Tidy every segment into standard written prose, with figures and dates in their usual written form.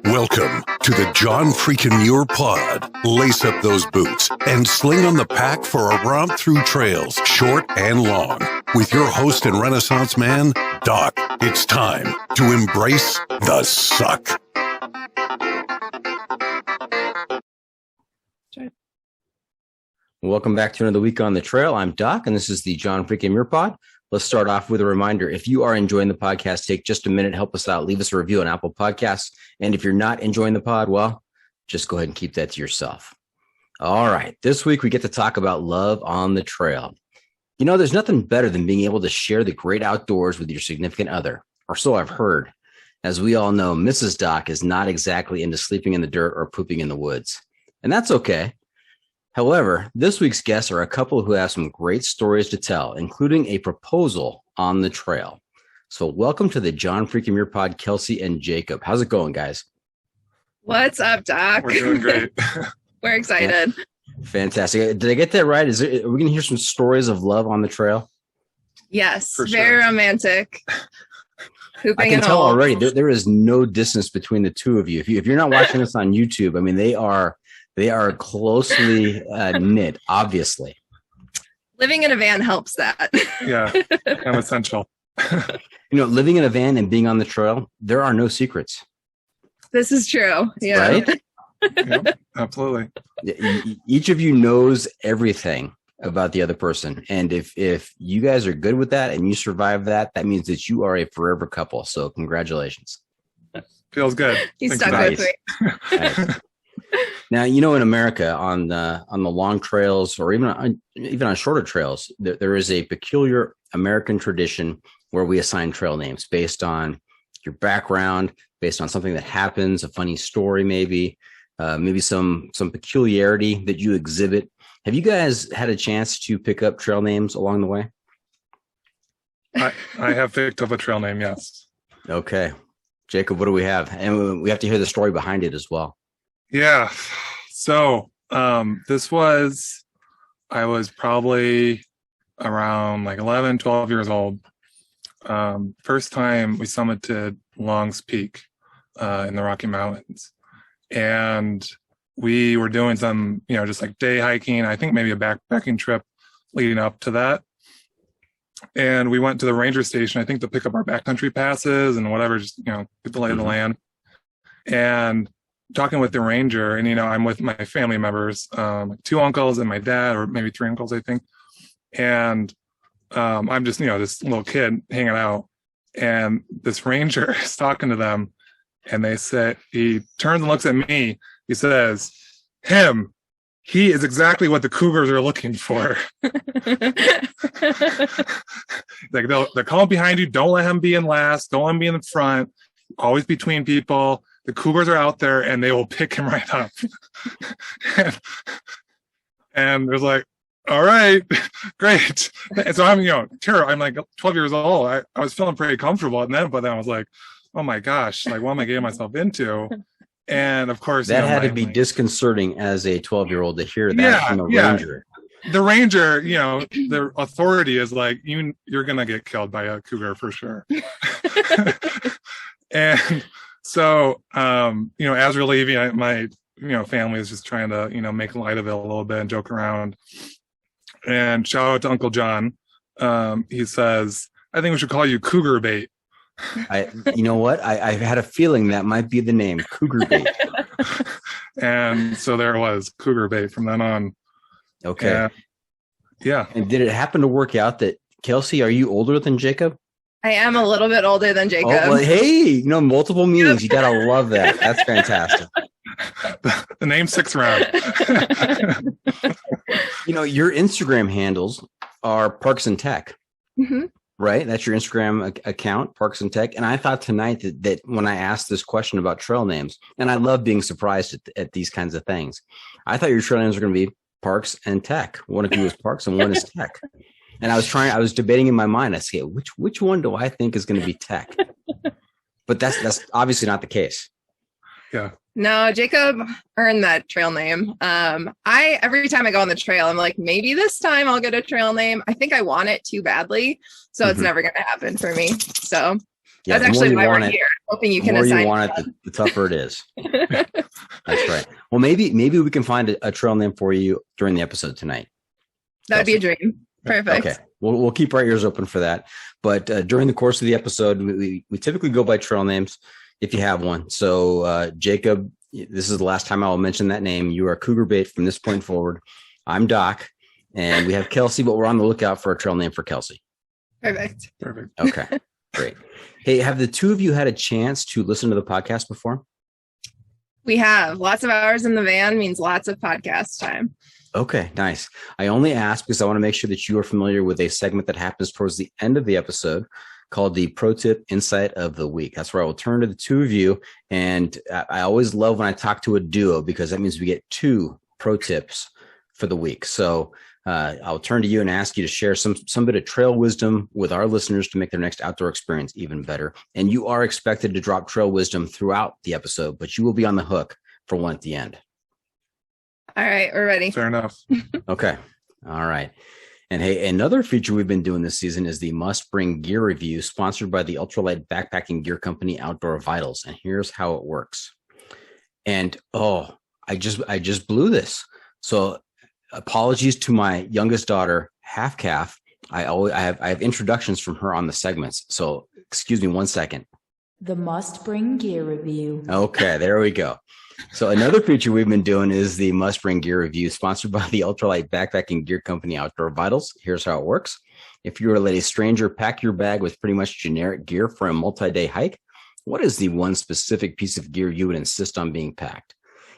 Welcome to the John Freakin' Muir Pod. Lace up those boots and sling on the pack for a romp through trails, short and long. With your host and Renaissance man, Doc. It's time to embrace the suck. Welcome back to another week on the trail. I'm Doc, and this is the John Freakin' Muir Pod. Let's start off with a reminder. If you are enjoying the podcast, take just a minute, help us out, leave us a review on Apple Podcasts. And if you're not enjoying the pod, well, just go ahead and keep that to yourself. All right. This week, we get to talk about love on the trail. You know, there's nothing better than being able to share the great outdoors with your significant other, or so I've heard. As we all know, Mrs. Doc is not exactly into sleeping in the dirt or pooping in the woods. And that's okay. However, this week's guests are a couple who have some great stories to tell, including a proposal on the trail. So welcome to the John Freakin' Muir Pod, Kelsey and Jacob. How's it going, guys? What's up, Doc? We're doing great. We're excited. Fantastic. Did I get that right? Are we going to hear some stories of love on the trail? Yes, For very sure. romantic. Pooping I can in tell holes. already there is no distance between the two of you. If you're not watching this on YouTube, I mean, they are closely knit, obviously. Living in a van helps that. Yeah, kind of essential. You know, living in a van and being on the trail, there are no secrets, This is true. Yeah. right? Yep, absolutely. Each of you knows everything about the other person. And if you guys are good with that and you survive that, that means that you are a forever couple. So congratulations. Feels good. He's Thanks stuck for with that. me. Nice. Now, you know, in America, on the long trails or even on shorter trails, there is a peculiar American tradition where we assign trail names based on your background, based on something that happens, a funny story, maybe some peculiarity that you exhibit. Have you guys had a chance to pick up trail names along the way? I have picked up a trail name, yes. Okay. Jacob, what do we have? And we have to hear the story behind it as well. Yeah. So I was probably around like 11, 12 years old. First time we summited Long's Peak in the Rocky Mountains. And we were doing some, just like day hiking, I think maybe a backpacking trip leading up to that. And we went to the ranger station, I think, to pick up our backcountry passes and whatever, just, get the lay of the land. And talking with the ranger, and, I'm with my family members, like two uncles and my dad, or maybe three uncles, I think. And I'm just, this little kid hanging out. And this ranger is talking to them. And he turns and looks at me. He says, he is exactly what the cougars are looking for. Like they're calling behind you. Don't let him be in last. Don't let him be in the front. Always between people. The cougars are out there and they will pick him right up. and there's like, all right, great. And so I'm, I'm like 12 years old. I was feeling pretty comfortable. But then I was like, oh my gosh, like what am I getting myself into? And of course, that had to be disconcerting as a 12-year-old to hear that from a ranger. The ranger, the authority is like, you're going to get killed by a cougar for sure. And so, as we're leaving, my, family is just trying to, make light of it a little bit and joke around. And shout out to Uncle John. He says, I think we should call you Cougar Bait. You know what? I had a feeling that might be the name, Cougar Bait. And so there it was, Cougar Bait from then on. Okay. Yeah. And did it happen to work out that, Kelsey, are you older than Jacob? I am a little bit older than Jacob. Oh, well, hey, multiple meanings. You got to love that. That's fantastic. The name sticks around. Your Instagram handles are Parks and Tech. Mm-hmm. Right? That's your Instagram account, Parks and Tech. And I thought tonight that when I asked this question about trail names, and I love being surprised at these kinds of things, I thought your trail names were going to be Parks and Tech. One of you is Parks and one is Tech. And I was debating in my mind, I say, which one do I think is going to be Tech? But that's obviously not the case. Yeah. No, Jacob earned that trail name. I every time I go on the trail, I'm like, maybe this time I'll get a trail name. I think I want it too badly, so it's never going to happen for me. So Yeah, that's actually why we're here, hoping you can assign. The more assign. you want it, the tougher it is. That's right. Well, maybe we can find a trail name for you during the episode tonight. That would be a dream. Perfect. Okay, we'll keep our ears open for that. But during the course of the episode, we typically go by trail names if you have one. So Jacob, this is the last time I will mention that name. You are Cougar Bait from this point forward. I'm Doc, and we have Kelsey, but we're on the lookout for a trail name for Kelsey. Perfect. Okay, great. Hey, have the two of you had a chance to listen to the podcast before? We have lots of hours in the van means lots of podcast time. Okay, nice. I only ask because I want to make sure that you are familiar with a segment that happens towards the end of the episode called the Pro Tip Insight of the Week. That's where I will turn to the two of you. And I always love when I talk to a duo because that means we get two pro tips for the week. So I'll turn to you and ask you to share some bit of trail wisdom with our listeners to make their next outdoor experience even better. And you are expected to drop trail wisdom throughout the episode, but you will be on the hook for one at the end. All right, we're ready. Fair enough. Okay. All right. And hey, another feature we've been doing this season is the Must Bring Gear Review, sponsored by the ultralight backpacking gear company Outdoor Vitals. And here's how it works. And I just blew this. So apologies to my youngest daughter, Half Calf. I have introductions from her on the segments. So excuse me 1 second. The Must Bring Gear Review. Okay, there we go. So another feature we've been doing is the Must Bring Gear Review, sponsored by the ultralight backpacking gear company Outdoor Vitals. Here's how it works. If you were to let a stranger pack your bag with pretty much generic gear for a multi-day hike, what is the one specific piece of gear you would insist on being packed?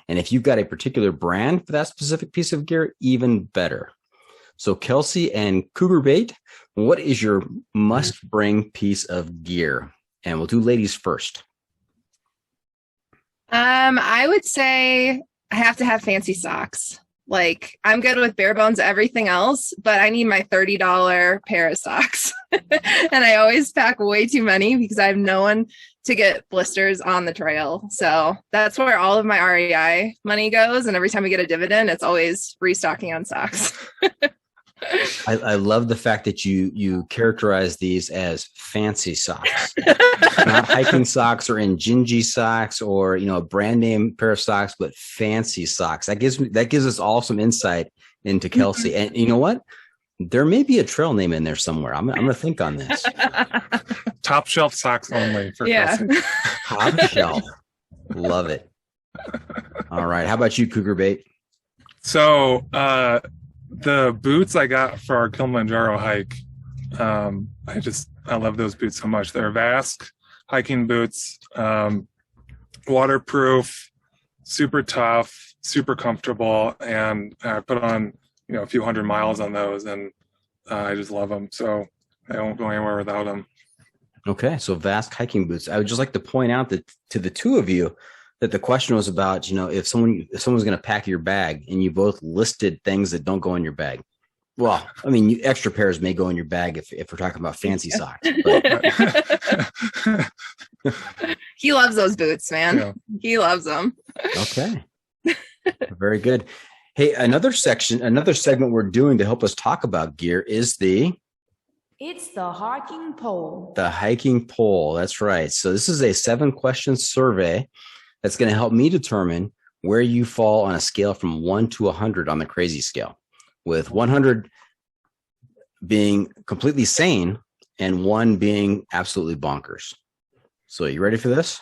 And if you've got a particular brand for that specific piece of gear, even better. So Kelsey and Cougar Bait, what is your must-bring piece of gear? And we'll do ladies first. I would say I have to have fancy socks. Like, I'm good with bare bones everything else, but I need my $30 pair of socks. And I always pack way too many because I have no one to get blisters on the trail. So that's where all of my REI money goes. And every time we get a dividend, it's always restocking on socks. I love the fact that you characterize these as fancy socks, not hiking socks or Injinji socks or a brand name pair of socks, but fancy socks. That gives us all some insight into Kelsey. And you know what? There may be a trail name in there somewhere. I'm going to think on this. Top shelf socks only for Kelsey. Top shelf. Love it. All right. How about you, Cougar Bait? So the boots I got for our Kilimanjaro hike, I love those boots so much. They're Vask hiking boots, waterproof, super tough, super comfortable, and I put on a few hundred miles on those, and I just love them. So I won't go anywhere without them. Okay, so Vask hiking boots. I would just like to point out that to the two of you that the question was about, if someone's going to pack your bag, and you both listed things that don't go in your bag. Well, I mean, extra pairs may go in your bag if we're talking about fancy socks. But. He loves those boots, man. Yeah. He loves them. Okay, very good. Hey, another segment we're doing to help us talk about gear is It's the hiking poll. The hiking poll. That's right. So this is a 7-question survey that's going to help me determine where you fall on a scale from 1 to 100 on the crazy scale, with 100 being completely sane and 1 being absolutely bonkers. So you ready for this?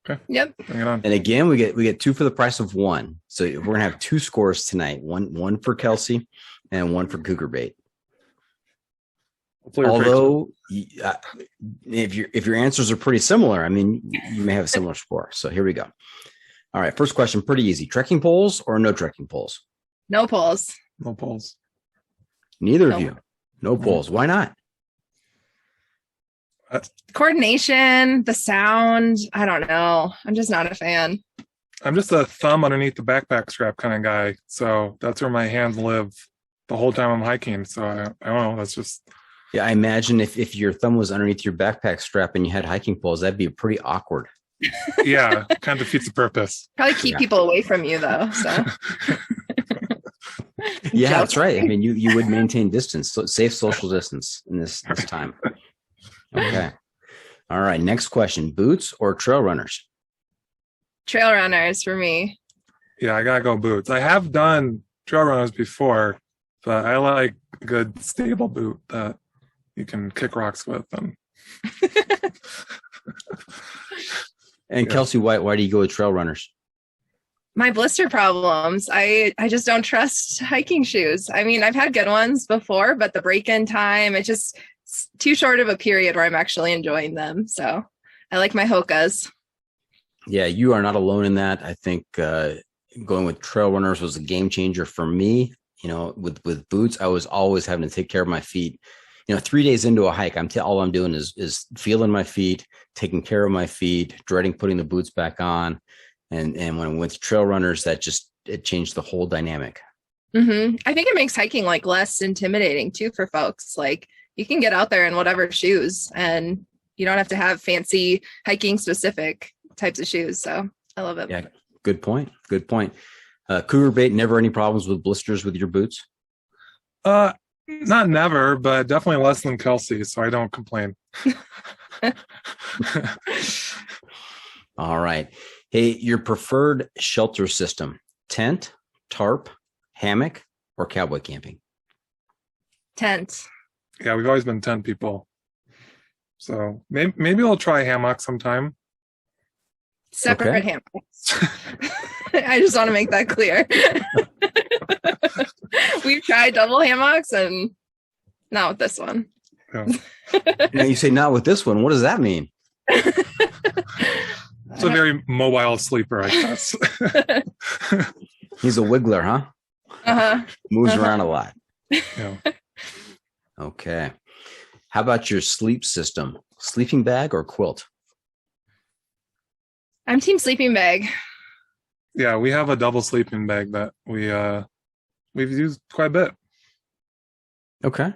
Okay. Yep. Bring it on. And again, we get 2 for the price of 1. So we're going to have 2 scores tonight, one for Kelsey and 1 for Cougar Bait. Although if your answers are pretty similar, I mean, you may have a similar score. So here we go. All right. First question, pretty easy. Trekking poles or no trekking poles? No poles. No poles. Neither No. of you. No poles. Why not? Coordination, the sound. I don't know. I'm just not a fan. I'm just a thumb underneath the backpack strap kind of guy. So that's where my hands live the whole time I'm hiking. So I don't know. That's just... Yeah, I imagine if your thumb was underneath your backpack strap and you had hiking poles, that'd be pretty awkward. yeah, kind of defeats the purpose. Probably keep Yeah. people away from you though. So Yeah, that's Joking. right. I mean, you would maintain distance, safe social distance in this time. Okay. All right. Next question: boots or trail runners? trail runners for me. Yeah, I gotta go boots. I have done trail runners before, but I like a good stable boot that you can kick rocks with. And And Yeah. Kelsey, why do you go with trail runners? My blister problems. I just don't trust hiking shoes. I mean, I've had good ones before, but the break-in time, it's too short of a period where I'm actually enjoying them. So I like my Hokas. Yeah, you are not alone in that. I think going with trail runners was a game changer for me. You know, with boots, I was always having to take care of my feet. You know, 3 days into a hike, all I'm doing is feeling my feet, taking care of my feet, dreading putting the boots back on. And when I went to trail runners, it changed the whole dynamic. I think it makes hiking like less intimidating too for folks. Like you can get out there in whatever shoes and you don't have to have fancy hiking specific types of shoes. So I love it. Yeah, good point. Good point. Cougar bait, never any problems with blisters with your boots? not never, but definitely less than Kelsey, so I don't complain. All right. Hey, your preferred shelter system: tent, tarp, hammock, or cowboy camping? Tent. Yeah, we've always been tent people. So maybe I'll try hammock sometime. Separate Okay. hammocks. I just want to make that clear. We've tried double hammocks and not with this one. Yeah. Now you say not with this one. What does that mean? It's a very mobile sleeper, I guess. He's a wiggler, huh? Uh-huh. Moves Uh-huh. around a lot. Yeah. Okay. How about your sleep system? Sleeping bag or quilt? I'm team sleeping bag. Yeah, we have a double sleeping bag that we've used quite a bit. Okay.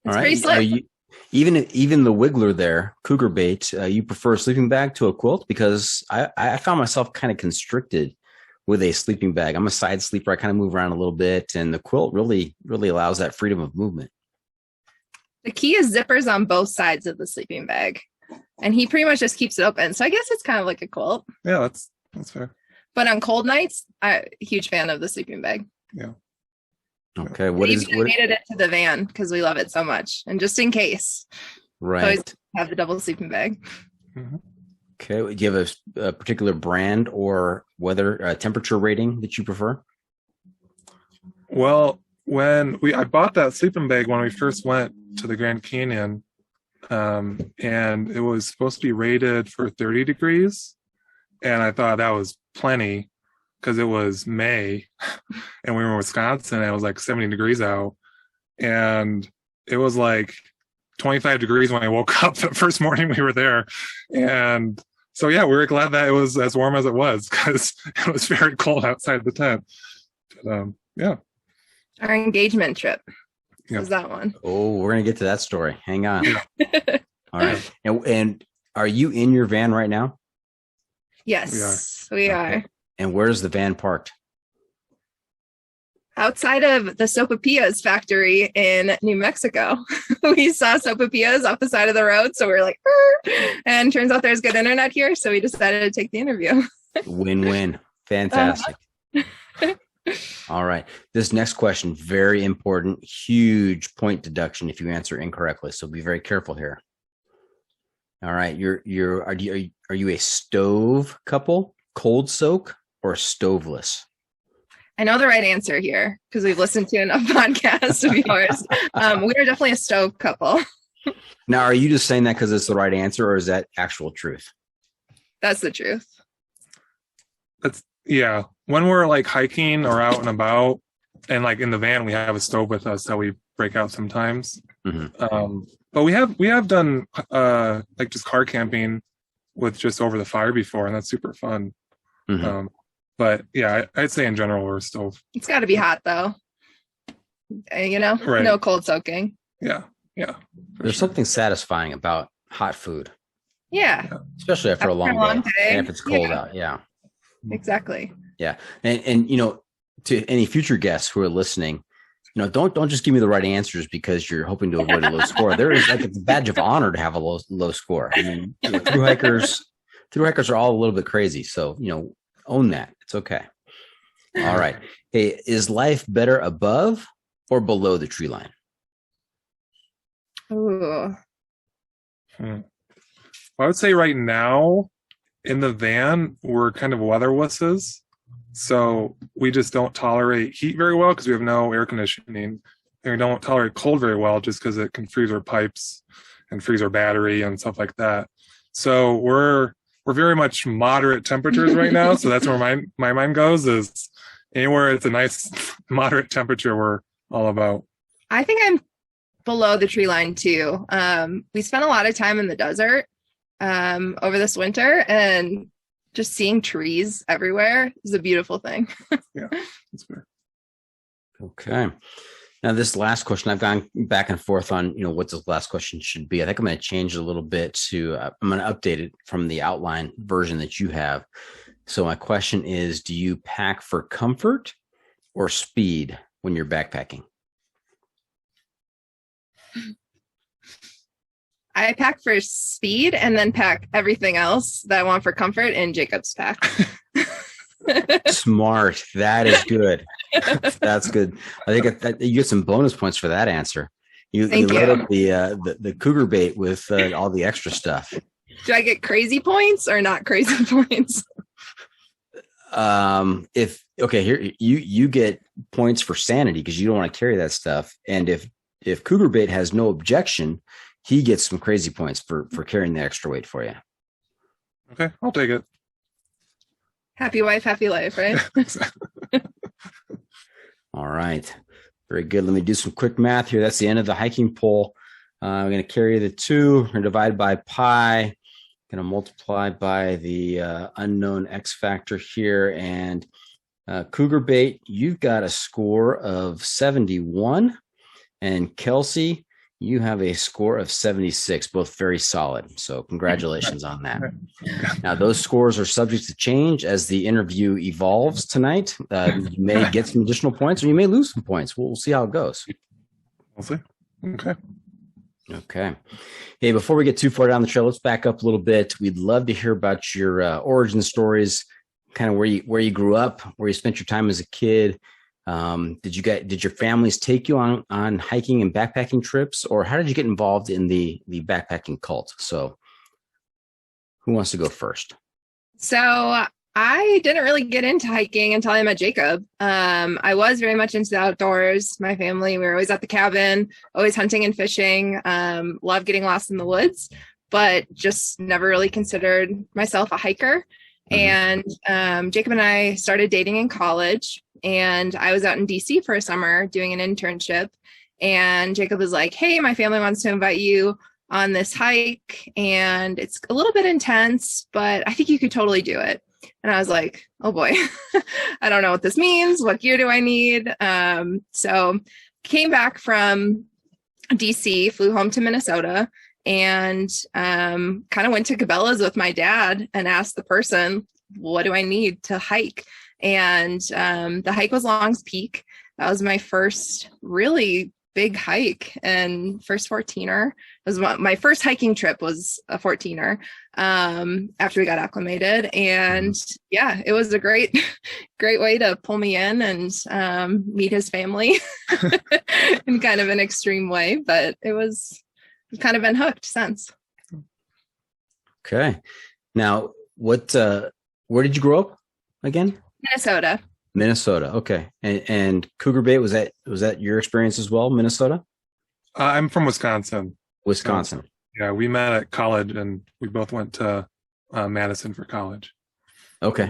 It's pretty slick. Even the wiggler there, cougar bait, you prefer a sleeping bag to a quilt? Because I found myself kind of constricted with a sleeping bag. I'm a side sleeper. I kind of move around a little bit, and the quilt really allows that freedom of movement. The key is zippers on both sides of the sleeping bag. And he pretty much just keeps it open. So I guess it's kind of like a quilt. Yeah, that's fair. But on cold nights, I'm a huge fan of the sleeping bag. Okay. We even made it into the van because we love it so much. And just in case, Right. always have the double sleeping bag. Okay. Do you have a particular brand or weather temperature rating that you prefer? Well, I bought that sleeping bag when we first went to the Grand Canyon, and it was supposed to be rated for 30 degrees, and I thought that was plenty because it was May, and we were in Wisconsin, and it was like 70 degrees out, and it was like 25 degrees when I woke up the first morning we were there, and so yeah, we were glad that it was as warm as it was because it was very cold outside the tent. But, yeah. Our engagement trip Yeah. was that one. Oh, we're going to get to that story. Hang on. All right. And are you in your van right now? Yes, we are. Okay. And where's the van parked? Outside of the Sopapillas factory in New Mexico. We saw Sopapillas off the side of the road. So we were like, "Arr!" And turns out there's good internet here. So we decided to take the interview. Win-win. Fantastic. All right. This next question, very important, huge point deduction if you answer incorrectly. So be very careful here. All right. Are you a stove couple, cold soak, or stoveless? I know the right answer here because we've listened to enough podcasts of yours. We are definitely a stove couple. Now, are you just saying that because it's the right answer, or is that actual truth? That's the truth. Yeah, when we're like hiking or out and about, and like in the van, we have a stove with us that we break out sometimes. Mhm. But we have done like just car camping with just over the fire before, and that's super fun. Mhm. But yeah, I'd say in general we're a stove. It's got to be hot though. Right. No cold soaking. Yeah, There's something satisfying about hot food. Yeah, especially after a long day, and if it's cold out. Yeah. exactly. Yeah. And to any future guests who are listening, don't just give me the right answers because you're hoping to avoid a low score. There is it's a badge of honor to have a low score. I mean, through hikers are all a little bit crazy. So, own that. It's okay. All right. Hey, is life better above or below the tree line? Ooh. I would say right now in the van, we're kind of weather wusses. So we just don't tolerate heat very well because we have no air conditioning. And we don't tolerate cold very well just because it can freeze our pipes and freeze our battery and stuff like that. So we're very much moderate temperatures right now. So that's where my mind goes, is anywhere it's a nice moderate temperature we're all about. I think I'm below the tree line too. We spent a lot of time in the desert over this winter, and just seeing trees everywhere is a beautiful thing. Yeah, that's fair. Okay. Now, this last question, I've gone back and forth on, what this last question should be. I think I'm going to change it a little bit to, I'm going to update it from the outline version that you have. So my question is, do you pack for comfort or speed when you're backpacking? I pack for speed and then pack everything else that I want for comfort in Jacob's pack. Smart. That is good. That's good. I think you get some bonus points for that answer. You load up the cougar bait with all the extra stuff. Do I get crazy points or not crazy points? Here you get points for sanity because you don't want to carry that stuff. And if cougar bait has no objection, he gets some crazy points for carrying the extra weight for you. Okay, I'll take it. Happy wife, happy life, right? All right. Very good. Let me do some quick math here. That's the end of the hiking poll. I'm going to carry the 2. We're going to divide by pi. Going to multiply by the unknown X factor here. And cougar bait, you've got a score of 71. And Kelsey, you have a score of 76, both very solid. So congratulations on that. Now, those scores are subject to change as the interview evolves tonight. You may get some additional points or you may lose some points. We'll see how it goes. We'll see. Okay. Hey, before we get too far down the trail, let's back up a little bit. We'd love to hear about your origin stories, kind of where you grew up, where you spent your time as a kid. Did your families take you on hiking and backpacking trips, or how did you get involved in the backpacking cult? So who wants to go first? So I didn't really get into hiking until I met Jacob. I was very much into the outdoors. My family, we were always at the cabin, always hunting and fishing, loved getting lost in the woods, but just never really considered myself a hiker. Mm-hmm. And Jacob and I started dating in college, and I was out in DC for a summer doing an internship. And Jacob was like, "Hey, my family wants to invite you on this hike, and it's a little bit intense, but I think you could totally do it." And I was like, "Oh boy, I don't know what this means. What gear do I need?" So came back from DC, flew home to Minnesota, and kind of went to Cabela's with my dad and asked the person, "What do I need to hike?" And the hike was Long's Peak. That was my first really big hike and first 14er. My first hiking trip was a 14er after we got acclimated. And yeah, it was a great way to pull me in and meet his family in kind of an extreme way. But I've kind of been hooked since. Okay. Now, where did you grow up again? Minnesota. Okay. And cougar bait, was that your experience as well, Minnesota? I'm from Wisconsin. Yeah, we met at college and we both went to Madison for college. Okay.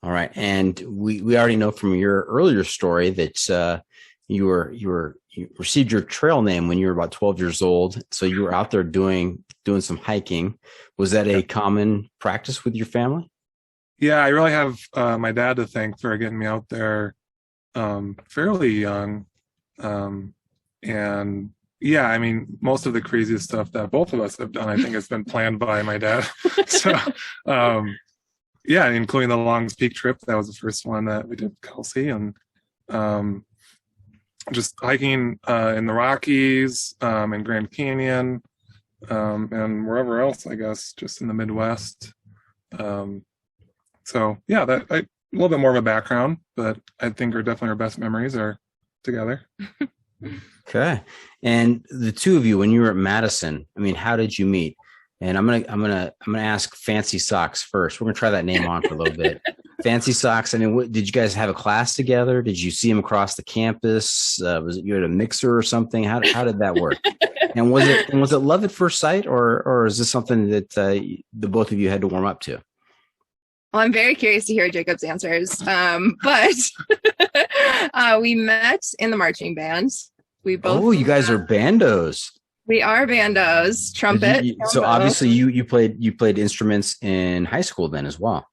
All right. And we already know from your earlier story that you received your trail name when you were about 12 years old. So you were out there doing some hiking. Was that a common practice with your family? Yeah, I really have my dad to thank for getting me out there fairly young. And yeah, I mean, most of the craziest stuff that both of us have done, I think, has been planned by my dad. So, yeah, including the Longs Peak trip. That was the first one that we did with Kelsey, and just hiking in the Rockies, in Grand Canyon, and wherever else, I guess, just in the Midwest. So, yeah, a little bit more of a background, but I think definitely our best memories are together. Okay. And the two of you, when you were at Madison, I mean, how did you meet? And I'm gonna ask Fancy Socks first. We're gonna try that name on for a little bit. Fancy Socks. I mean, did you guys have a class together? Did you see him across the campus? Was it you at a mixer or something? How did that work? And was it love at first sight, or is this something that the both of you had to warm up to? Well, I'm very curious to hear Jacob's answers. But we met in the marching band. We both. Oh, you guys are bandos. We are bandos. Trumpet. So obviously, you played instruments in high school then as well.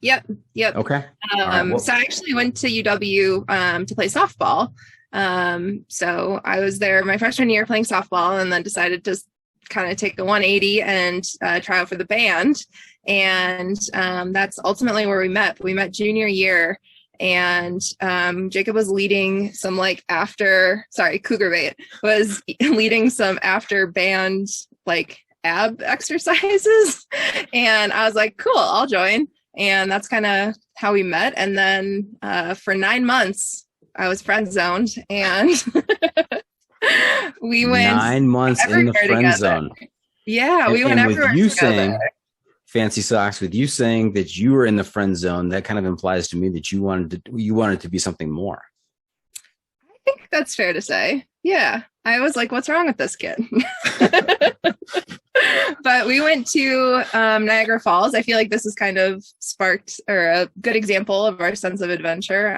Yep. Okay. So I actually went to UW to play softball. So I was there my freshman year playing softball, and then decided to kind of take a 180 and try out for the band. And that's ultimately where we met. We met junior year, and Jacob was leading some Cougar Bait was leading some after band like ab exercises. And I was like, cool, I'll join. And that's kind of how we met. And then for 9 months, I was friend zoned, and we went 9 months in the friend together. zone. Yeah, we went everywhere with you together. saying, Fancy Socks, with you saying that you were in the friend zone, that kind of implies to me that you wanted to be something more. I think that's fair to say. Yeah, I was like, what's wrong with this kid? But we went to Niagara Falls. I feel like this is kind of sparked or a good example of our sense of adventure.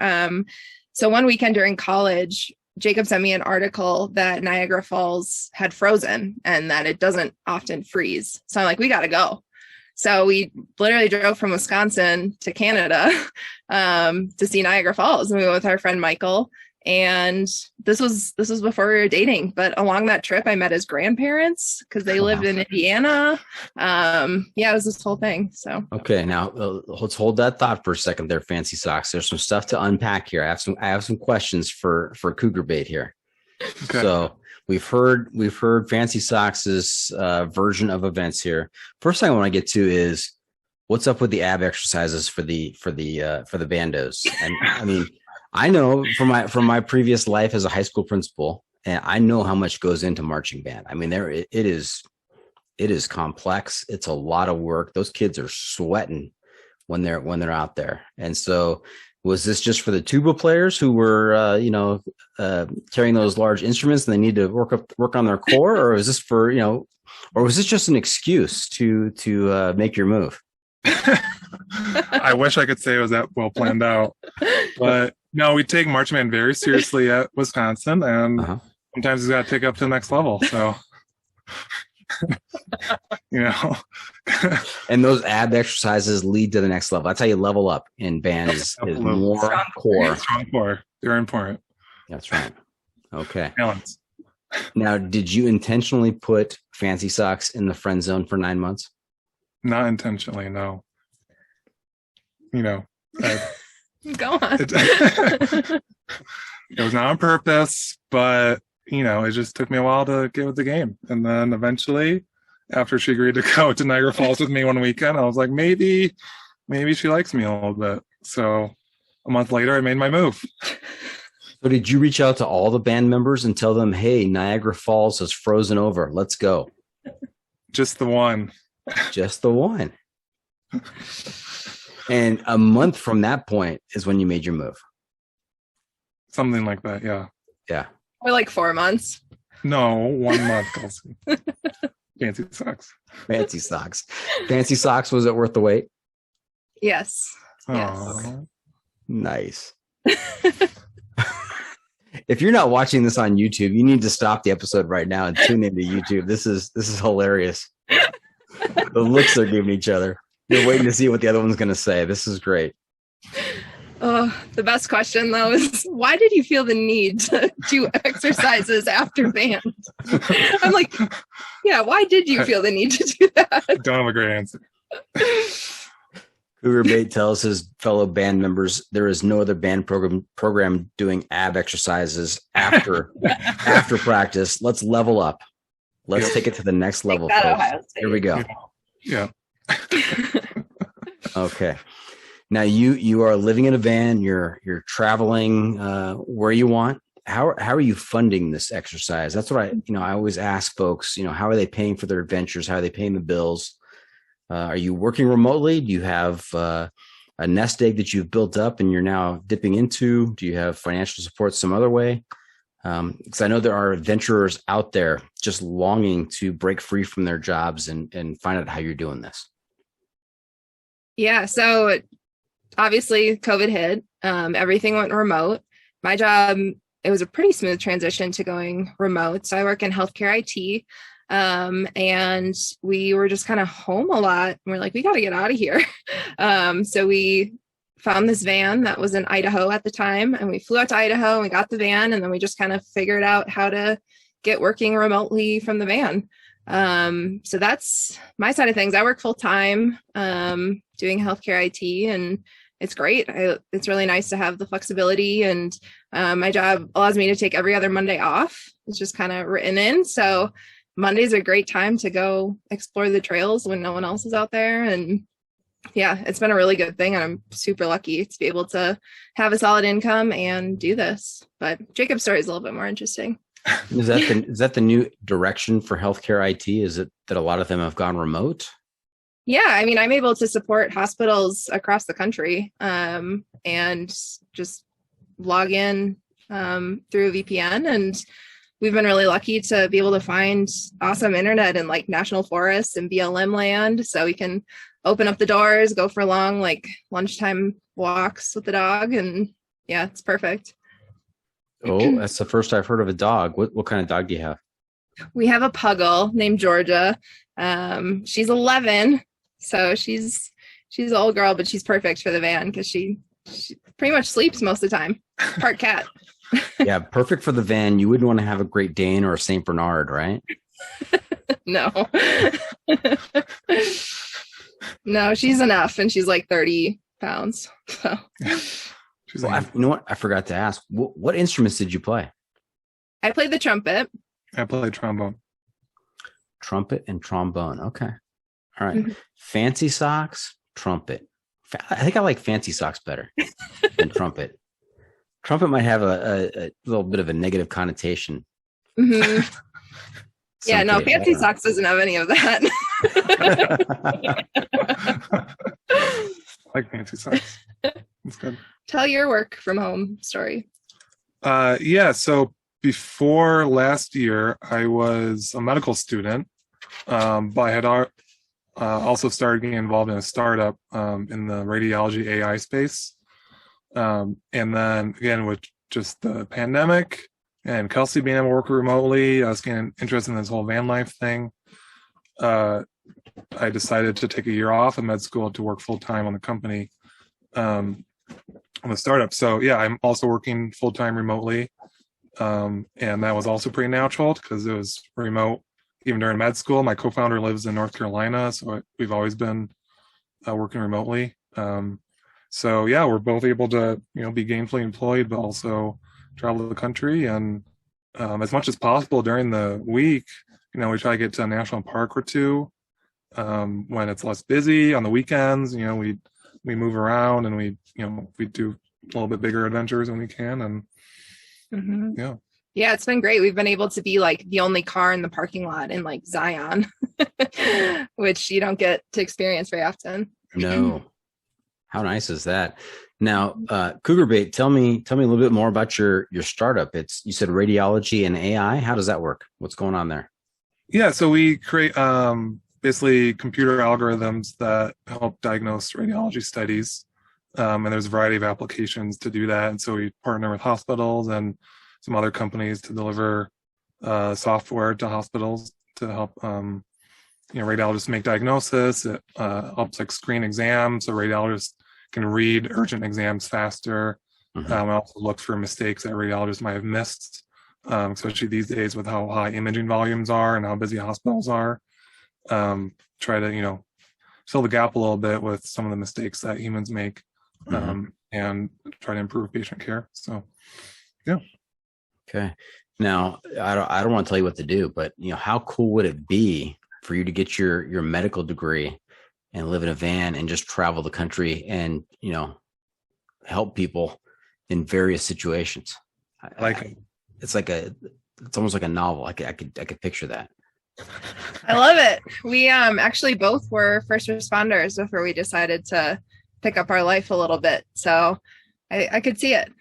So one weekend during college, Jacob sent me an article that Niagara Falls had frozen and that it doesn't often freeze. So I'm like, we got to go. So we literally drove from Wisconsin to Canada to see Niagara Falls. And we went with our friend Michael. And this was before we were dating. But along that trip, I met his grandparents because they lived in Indiana. Yeah, it was this whole thing. So okay, now let's hold that thought for a second there, Fancy Socks. There's some stuff to unpack here. I have some questions for Cougar Bait here. Okay. So we've heard Fancy Socks' version of events here. First thing I want to get to is what's up with the ab exercises for the bandos. And I mean, I know from my previous life as a high school principal, and I know how much goes into marching band. I mean, it is complex. It's a lot of work. Those kids are sweating when they're out there. And so, was this just for the tuba players who were carrying those large instruments and they need to work on their core, or is this for or was this just an excuse to make your move? I wish I could say it was that well planned out, but no, we take marching band very seriously at Wisconsin, and sometimes it's got to take up to the next level. So, and those ab exercises lead to the next level. That's how you level up in band is more core. Strong core. They're important. That's right. Okay. Balance. Now, did you intentionally put Fancy Socks in the friend zone for 9 months? Not intentionally, no. Go on. It was not on purpose, but it just took me a while to get with the game. And then eventually, after she agreed to go to Niagara Falls with me one weekend, I was like, maybe she likes me a little bit. So a month later, I made my move. So did you reach out to all the band members and tell them, hey, Niagara Falls has frozen over. Let's go. Just the one. Just the one. And a month from that point is when you made your move. Something like that, yeah. Yeah. Or like 4 months. No, 1 month, Kelsey. Fancy Socks. Fancy Socks. Fancy Socks, was it worth the wait? Yes. Aww. Yes. Nice. If you're not watching this on YouTube, you need to stop the episode right now and tune into YouTube. This is hilarious. The looks they're giving each other. You're waiting to see what the other one's going to say. This is great. Oh, the best question though is why did you feel the need to do exercises after band? I'm like, yeah, why did you feel the need to do that? I don't have a great answer. Cougar Bait tells his fellow band members there is no other band program doing ab exercises after practice. Let's level up. Let's take it to the next level, folks. Here we go. Yeah. Okay. Now you are living in a van. You're traveling where you want. How are you funding this exercise? That's what I always ask folks. How are they paying for their adventures? How are they paying the bills? Are you working remotely? Do you have a nest egg that you've built up and you're now dipping into? Do you have financial support some other way? Because I know there are adventurers out there just longing to break free from their jobs and find out how you're doing this. Yeah. So obviously COVID hit, everything went remote. My job, it was a pretty smooth transition to going remote. So I work in healthcare IT. And we were just kind of home a lot. And we're like, we got to get out of here. So we found this van that was in Idaho at the time, and we flew out to Idaho and we got the van, and then we just kind of figured out how to get working remotely from the van. So that's my side of things. I work full time, doing healthcare IT, and it's great. It's really nice to have the flexibility, and my job allows me to take every other Monday off. It's just kind of written in. So Monday's a great time to go explore the trails when no one else is out there. And yeah, it's been a really good thing. And I'm super lucky to be able to have a solid income and do this. But Jacob's story is a little bit more interesting. Is that the new direction for healthcare IT? Is it that a lot of them have gone remote? Yeah, I mean, I'm able to support hospitals across the country and just log in through a VPN. And we've been really lucky to be able to find awesome internet in like national forests and BLM land. So we can open up the doors, go for long, like lunchtime walks with the dog. And yeah, it's perfect. Oh, that's the first I've heard of a dog. What kind of dog do you have? We have a puggle named Georgia. She's 11. So she's an old girl, but she's perfect for the van because she pretty much sleeps most of the time. Part cat. Yeah, perfect for the van. You wouldn't want to have a Great Dane or a Saint Bernard, right? No. No, she's enough, and she's like 30 pounds. So. Well, you know what? I forgot to ask. What instruments did you play? I played the trumpet. I played trombone. Trumpet and trombone. Okay. All right. Mm-hmm. Fancy socks, trumpet. I think I like fancy socks better than trumpet. Trumpet might have a little bit of a negative connotation. Mm-hmm. Yeah, no, fancy socks doesn't have any of that. I like fancy socks. That's good. Tell your work from home story. Yeah, so before last year, I was a medical student, but I had also started getting involved in a startup in the radiology AI space. And then again, with just the pandemic and Kelsey being able to work remotely, I was getting interested in this whole van life thing. I decided to take a year off of med school to work full time on the company, on the startup. So yeah, I'm also working full time remotely. And that was also pretty natural because it was remote even during med school. My co-founder lives in North Carolina, so we've always been working remotely. So yeah, we're both able to, be gainfully employed, but also travel the country. And as much as possible during the week, we try to get to a national park or two when it's less busy. On the weekends, we move around and we do a little bit bigger adventures when we can. And mm-hmm. Yeah, it's been great. We've been able to be like the only car in the parking lot in like Zion, which you don't get to experience very often. No. How nice is that? Now, Cougar Bait, tell me a little bit more about your startup. You said radiology and AI. How does that work? What's going on there? Yeah, so we create basically computer algorithms that help diagnose radiology studies. And there's a variety of applications to do that. And so we partner with hospitals and some other companies to deliver software to hospitals to help radiologists make diagnosis. It helps like screen exams, so radiologists can read urgent exams faster. Mhm. I also look for mistakes that radiologists might have missed, especially these days with how high imaging volumes are and how busy hospitals are. Try to, fill the gap a little bit with some of the mistakes that humans make, and try to improve patient care. So, yeah. Okay. Now, I don't want to tell you what to do, but how cool would it be for you to get your medical degree and live in a van and just travel the country and help people in various situations? It's almost like a novel. I could picture that. I love it. We actually both were first responders before we decided to pick up our life a little bit. So I could see it.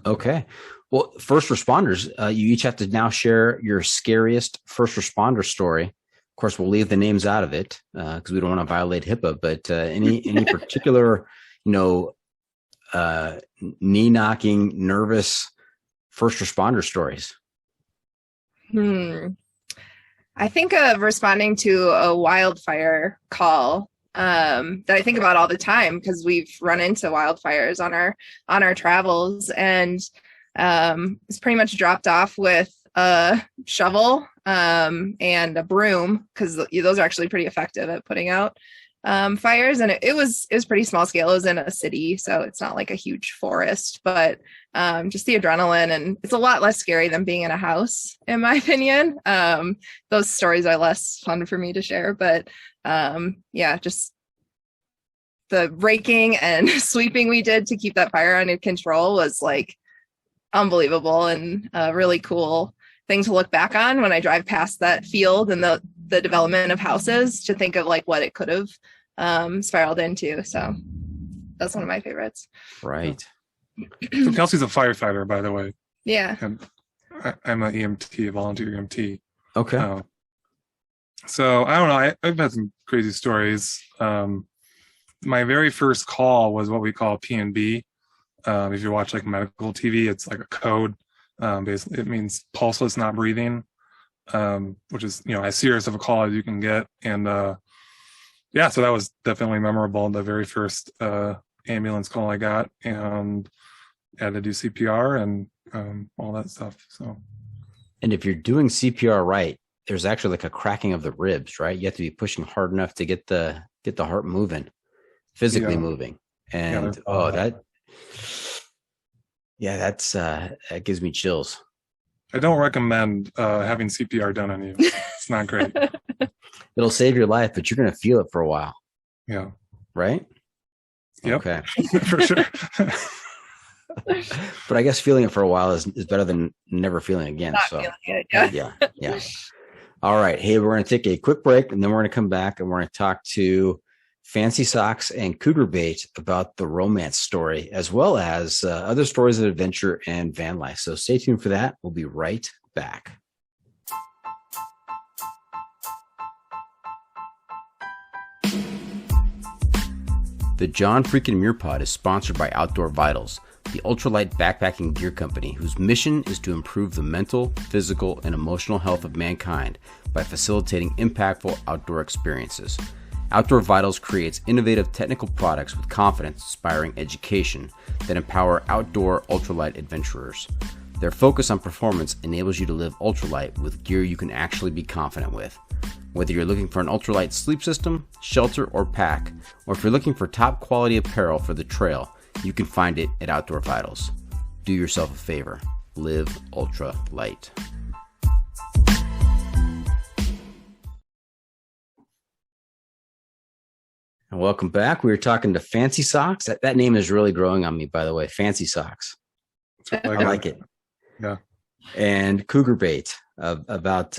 Okay. Well, first responders, you each have to now share your scariest first responder story. Of course, we'll leave the names out of it because we don't want to violate HIPAA. But any particular, knee-knocking, nervous first responder stories? I think of responding to a wildfire call that I think about all the time because we've run into wildfires on our travels, and it's pretty much dropped off with a shovel and a broom because those are actually pretty effective at putting out fires. And it was pretty small scale. It was in a city, so it's not like a huge forest, but just the adrenaline, and it's a lot less scary than being in a house, in my opinion. Those stories are less fun for me to share, but just the raking and sweeping we did to keep that fire under control was like unbelievable and a really cool thing to look back on when I drive past that field and the development of houses, to think of like what it could have spiraled into. So that's one of my favorites. Right. So Kelsey's a firefighter, by the way. Yeah. And I'm an EMT, a volunteer EMT. Okay. So I don't know. I've had some crazy stories. My very first call was what we call P&B. If you watch like medical TV, it's like a code. Basically, it means pulseless, not breathing, which is as serious of a call as you can get. And so that was definitely memorable. The very first ambulance call I got, and I had to do CPR and all that stuff. So, and if you're doing CPR right, there's actually like a cracking of the ribs, right? You have to be pushing hard enough to get the heart moving, physically moving. And that gives me chills. I don't recommend having CPR done on you. It's not great. It'll save your life, but you're going to feel it for a while. Yeah. Right? Yep. Okay. For sure. But I guess feeling it for a while is better than never feeling again. Not So feeling it, yeah. All right. Hey, we're going to take a quick break, and then we're going to come back and we're going to talk to Fancy Socks and Cougar Bait about the romance story, as well as other stories of adventure and van life. So stay tuned for that. We'll be right back. The John Freakin' Muir Pod is sponsored by Outdoor Vitals, the ultralight backpacking gear company whose mission is to improve the mental, physical, and emotional health of mankind by facilitating impactful outdoor experiences. Outdoor Vitals creates innovative technical products with confidence-inspiring education that empower outdoor ultralight adventurers. Their focus on performance enables you to live ultralight with gear you can actually be confident with. Whether you're looking for an ultralight sleep system, shelter, or pack, or if you're looking for top quality apparel for the trail, you can find it at Outdoor Vitals. Do yourself a favor. Live ultra light. And welcome back. We were talking to Fancy Socks. That name is really growing on me, by the way. Fancy Socks. I like it. Yeah. And Cougar Bait about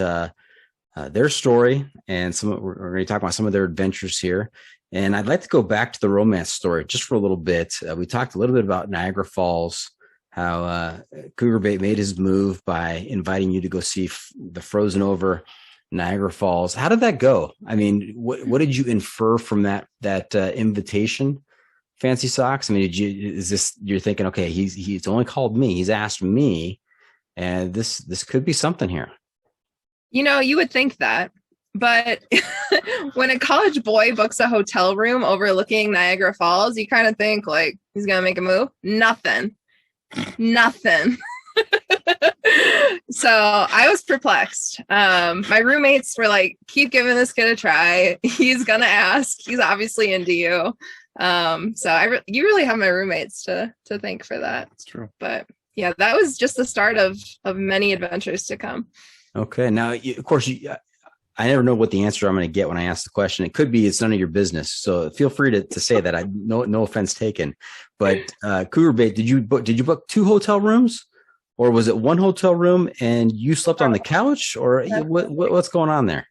their story, and we're going to talk about some of their adventures here. And I'd like to go back to the romance story just for a little bit. We talked a little bit about Niagara Falls, how Cougar Bait made his move by inviting you to go see the frozen over Niagara Falls. How did that go? I mean, what did you infer from that invitation, Fancy Socks? I mean, you're thinking, okay, he's only called me, he's asked me, and this could be something here. You would think that, But when a college boy books a hotel room overlooking Niagara Falls, you kind of think like he's gonna make a move. Nothing. So I was perplexed. My roommates were like, keep giving this kid a try. He's gonna ask. He's obviously into you. So you really have my roommates to thank for that. That's true. But yeah, that was just the start of many adventures to come. Okay. Now, of course, I never know what the answer I'm going to get when I ask the question. It could be it's none of your business. So feel free to say that. No offense taken. But Cougar Bait, did you book 2 hotel rooms, or was it 1 hotel room and you slept on the couch, or what's going on there?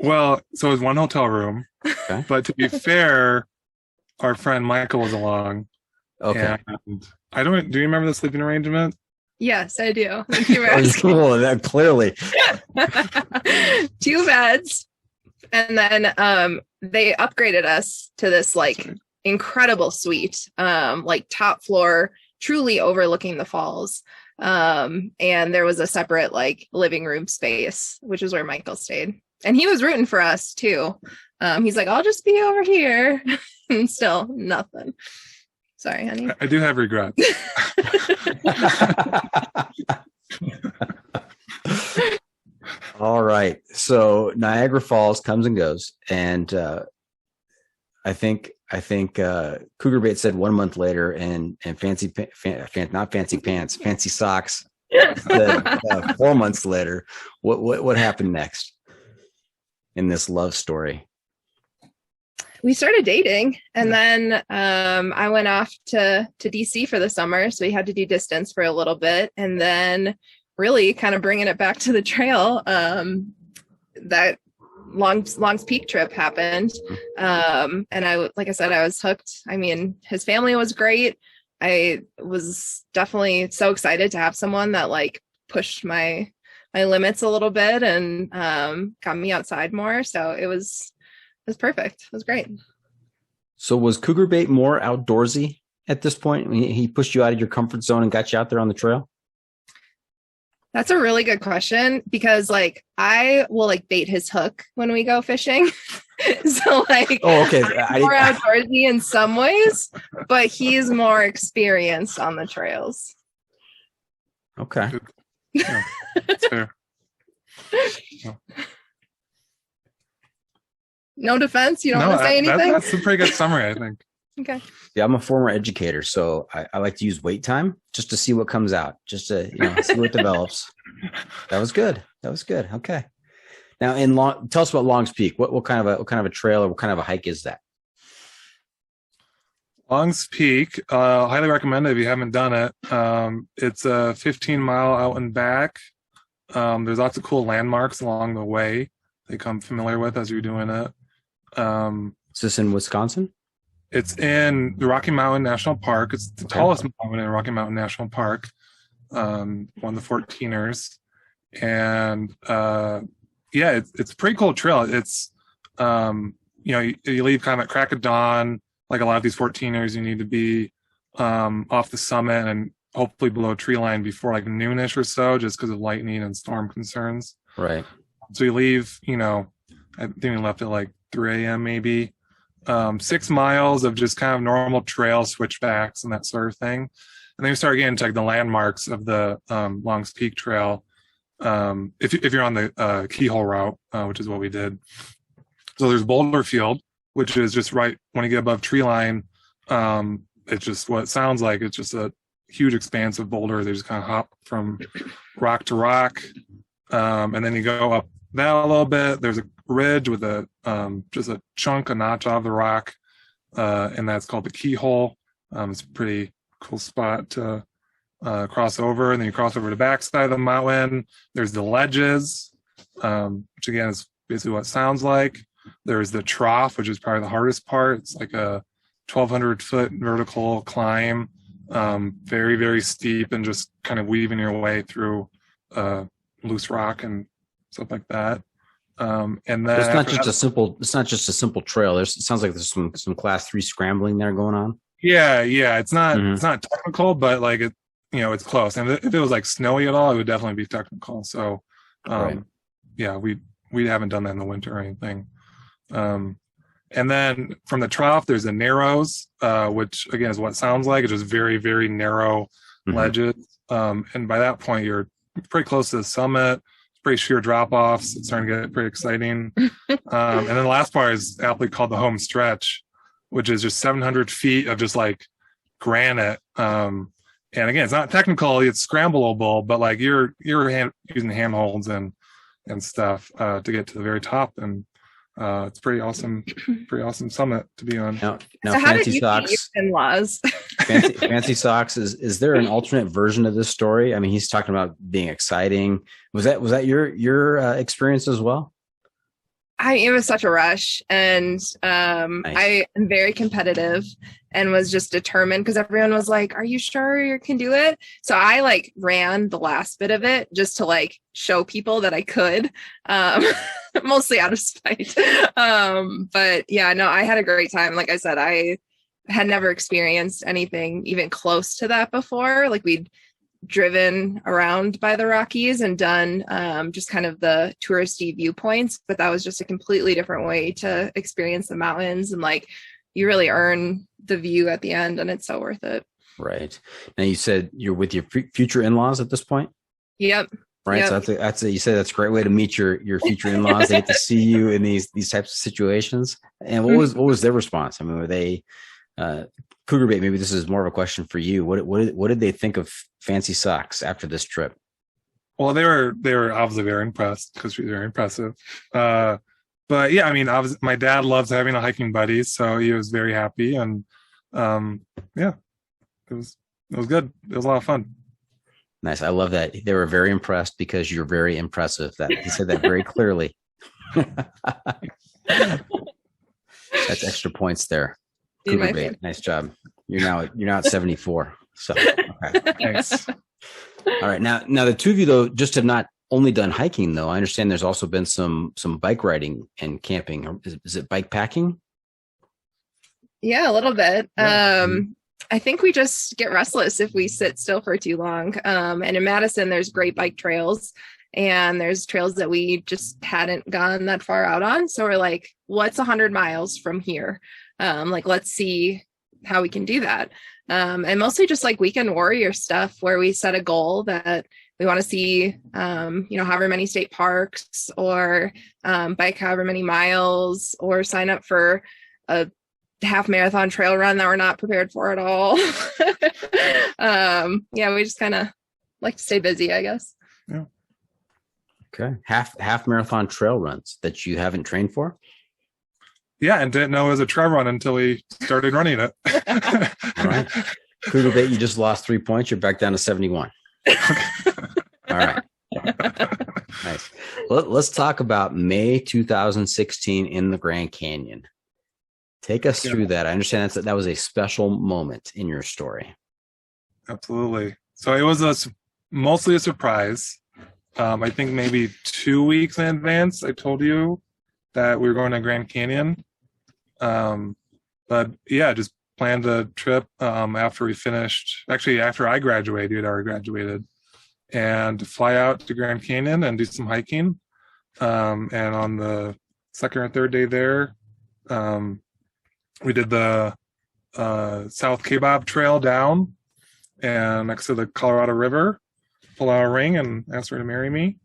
Well, so it was 1 hotel room, Okay. but to be fair, our friend Michael was along. Okay. And do you remember the sleeping arrangement? Yes, I do. Thank you for asking. Well, that clearly. 2 beds, and then they upgraded us to this like incredible suite, like top floor, truly overlooking the falls. And there was a separate like living room space, which is where Michael stayed, and he was rooting for us too. He's like, I'll just be over here. And still nothing. Sorry, honey. I do have regrets. All right. So Niagara Falls comes and goes, and I think Cougar Bait said 1 month later, and fancy socks said 4 months later. What happened next in this love story? We started dating, and then I went off to DC for the summer, so we had to do distance for a little bit, and then really kind of bringing it back to the trail. That Long's Peak trip happened, and like I said, I was hooked. I mean, his family was great. I was definitely so excited to have someone that like pushed my limits a little bit and got me outside more. So it was perfect. It was great. So was Cougar Bait more outdoorsy at this point? I mean, he pushed you out of your comfort zone and got you out there on the trail? That's a really good question, because like I will like bait his hook when we go fishing. So like, oh, okay. I'm more outdoorsy in some ways, but he's more experienced on the trails. Okay. Yeah, that's fair. No defense. You don't want to say anything? That's a pretty good summary, I think. Okay. Yeah, I'm a former educator, so I like to use wait time just to see what comes out, just to see what develops. That was good. Okay. Now, tell us about Long's Peak. What kind of a trail or what kind of a hike is that? Long's Peak, highly recommend it if you haven't done it. It's a 15-mile out and back. There's lots of cool landmarks along the way that you become familiar with as you're doing it. Is this in Wisconsin? It's in the Rocky Mountain National Park. It's the tallest mountain in Rocky Mountain National Park, one of the 14ers. And it's a pretty cool trail. It's, you leave kind of at crack of dawn. Like a lot of these 14ers, you need to be off the summit and hopefully below tree line before like noonish or so, just because of lightning and storm concerns. Right. So you leave, I think we left at like 3 a.m. maybe. 6 miles of just kind of normal trail switchbacks and that sort of thing. And then you start getting to like the landmarks of the Long's Peak Trail. If you're on the Keyhole route, which is what we did. So there's Boulder Field, which is just right when you get above tree line. It's just what it sounds like. It's just a huge expanse of boulder. They just kind of hop from rock to rock. And then you go up that a little bit. There's a ridge with just a notch off the rock. And that's called the Keyhole. It's a pretty cool spot to cross over. And then you cross over to the backside of the mountain. There's the ledges, which again is basically what it sounds like. There's the trough, which is probably the hardest part. It's like a 1,200 foot vertical climb, very, very steep, and just kind of weaving your way through loose rock and stuff like that. And then it's not just a simple trail. It sounds like there's some class 3 scrambling there going on. Yeah. It's not technical, but like it, it's close. And if it was like snowy at all, it would definitely be technical. So, right. Yeah, we we haven't done that in the winter or anything. And then from the trough, there's the narrows, which again is what it sounds like. It's just very, very narrow ledges. And by that point, you're pretty close to the summit. It's pretty sheer drop-offs. It's starting to get pretty exciting. And then the last part is aptly called the home stretch, which is just 700 feet of just like granite. And again, it's not technical, it's scrambleable, but like you're using handholds and stuff to get to the very top. And it's pretty awesome summit to be on. Now So how did Fancy you Socks, meet your in-laws? Fancy Socks, is there an alternate version of this story? I mean, he's talking about being exciting. Was that your experience as well? It was such a rush, and I am very competitive and was just determined because everyone was like, "Are you sure you can do it?" So I like ran the last bit of it just to like show people that I could, mostly out of spite. But yeah, no, I had a great time. Like I said, I had never experienced anything even close to that before. Like we'd driven around by the Rockies and done just kind of the touristy viewpoints, but that was just a completely different way to experience the mountains, and like you really earn the view at the end, and it's so worth it. Right. Now you said you're with your future in-laws at this point. Yep. Right. Yep. So you said that's a great way to meet your future in-laws. They get to see you in these types of situations. And what was their response? I mean, were they Cougar Bait? Maybe this is more of a question for you. What did they think of Fancy Socks after this trip? Well, they were obviously very impressed because she's very impressive. But yeah, I mean, obviously, my dad loves having a hiking buddy, so he was very happy, and yeah, it was good. It was a lot of fun. Nice. I love that. They were very impressed because you're very impressive. That he said that very clearly. That's extra points there. Cougar Bait. Nice job. You're now at 74. So okay. Thanks. All right. Now the two of you though just have not only done hiking though. I understand there's also been some bike riding and camping. Or is it bike packing? Yeah, a little bit. Yeah. I think we just get restless if we sit still for too long. And in Madison, there's great bike trails, and there's trails that we just hadn't gone that far out on. So we're like, what's 100 miles from here? Like, let's see how we can do that. And mostly just like weekend warrior stuff where we set a goal that we want to see, however many state parks, or bike however many miles, or sign up for a half marathon trail run that we're not prepared for at all. Yeah, we just kind of like to stay busy, I guess. Yeah. Okay. Half marathon trail runs that you haven't trained for? Yeah, and didn't know it was a trail run until we started running it. All right. Cougar Bait, you just lost 3 points. You're back down to 71. All right. Nice. Let's talk about May 2016 in the Grand Canyon. Take us through that. I understand that was a special moment in your story. Absolutely. So it was mostly a surprise. I think maybe 2 weeks in advance, I told you that we were going to Grand Canyon. But yeah, just planned a trip after we finished. Actually, after I graduated, we had already graduated, and fly out to Grand Canyon and do some hiking. And on the second or third day there, we did the South Kaibab Trail down and next to the Colorado River, pull out a ring and asked her to marry me.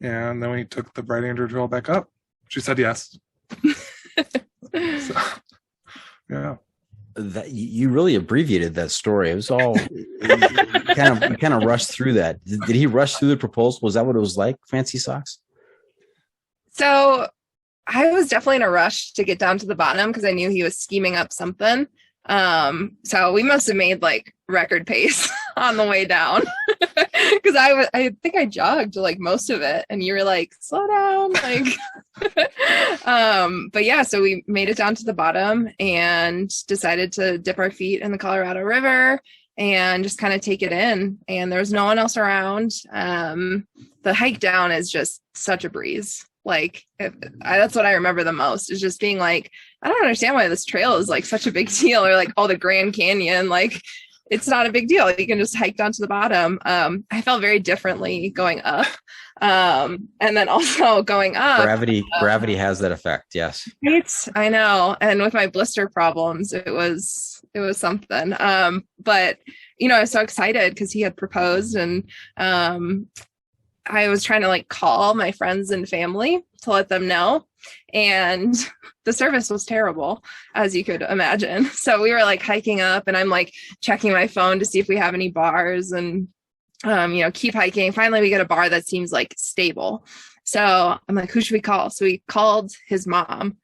And then we took the Bright Angel Trail back up. She said yes. So, yeah. That you really abbreviated that story. It was all kind of rushed through that. Did he rush through the proposal? Was that what it was like, Fancy Socks? So I was definitely in a rush to get down to the bottom because I knew he was scheming up something. So we must have made like record pace on the way down because I think I jogged like most of it, and you were like, slow down, like. But yeah, so we made it down to the bottom and decided to dip our feet in the Colorado River and just kind of take it in. And there was no one else around. The hike down is just such a breeze. Like that's what I remember the most, is just being like, I don't understand why this trail is like such a big deal, or like, oh, the Grand Canyon, like it's not a big deal. You can just hike down to the bottom. I felt very differently going up. And then also going up. Gravity has that effect. Yes. Right? I know. And with my blister problems, it was something. But I was so excited because he had proposed, and I was trying to like call my friends and family to let them know. And the service was terrible, as you could imagine. So we were like hiking up, and I'm like checking my phone to see if we have any bars, and keep hiking. Finally, we get a bar that seems like stable. So I'm like, who should we call? So we called his mom,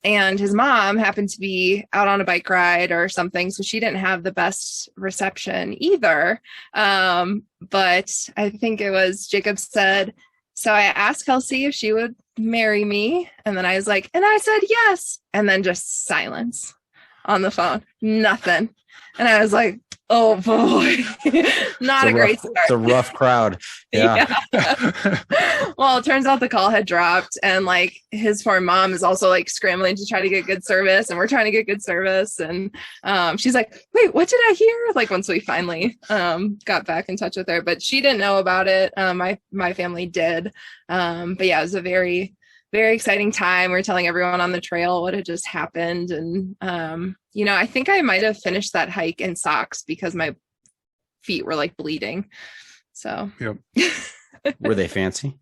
and his mom happened to be out on a bike ride or something. So she didn't have the best reception either. But I think it was Jacob said, so I asked Kelsey if she would marry me. And then I was like, and I said, yes. And then just silence on the phone, nothing. And I was like, oh boy, not a great start. It's a rough crowd. Yeah. Well, it turns out the call had dropped, and like his poor mom is also like scrambling to try to get good service, and we're trying to get good service. And she's like, wait, what did I hear? Like once we finally got back in touch with her, but she didn't know about it. My family did. But yeah, it was a very, very exciting time. We were telling everyone on the trail what had just happened. And, I think I might have finished that hike in socks because my feet were like bleeding. So, yep. Were they fancy?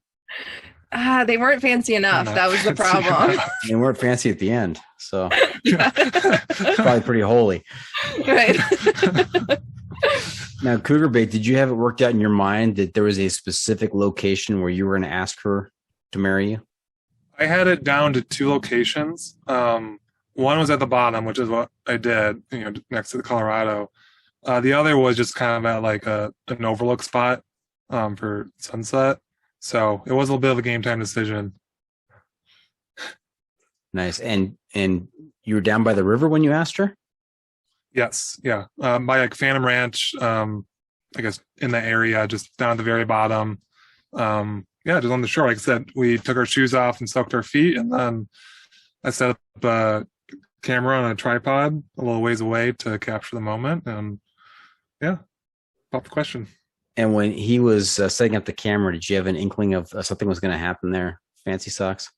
They weren't fancy enough. That was the problem. They weren't fancy at the end. So probably pretty holy. Right. Now, Cougar Bait, did you have it worked out in your mind that there was a specific location where you were going to ask her to marry you? I had it down to 2 locations. One was at the bottom, which is what I did, next to the Colorado. The other was just kind of at like an overlook spot for sunset. So it was a little bit of a game time decision. Nice. And you were down by the river when you asked her? Yes. Yeah. By like Phantom Ranch, I guess in the area, just down at the very bottom. Yeah, just on the shore. Like I said, we took our shoes off and soaked our feet, and then I set up a camera on a tripod a little ways away to capture the moment. And yeah, pop the question. And when he was setting up the camera, did you have an inkling of something was going to happen there? Fancy socks?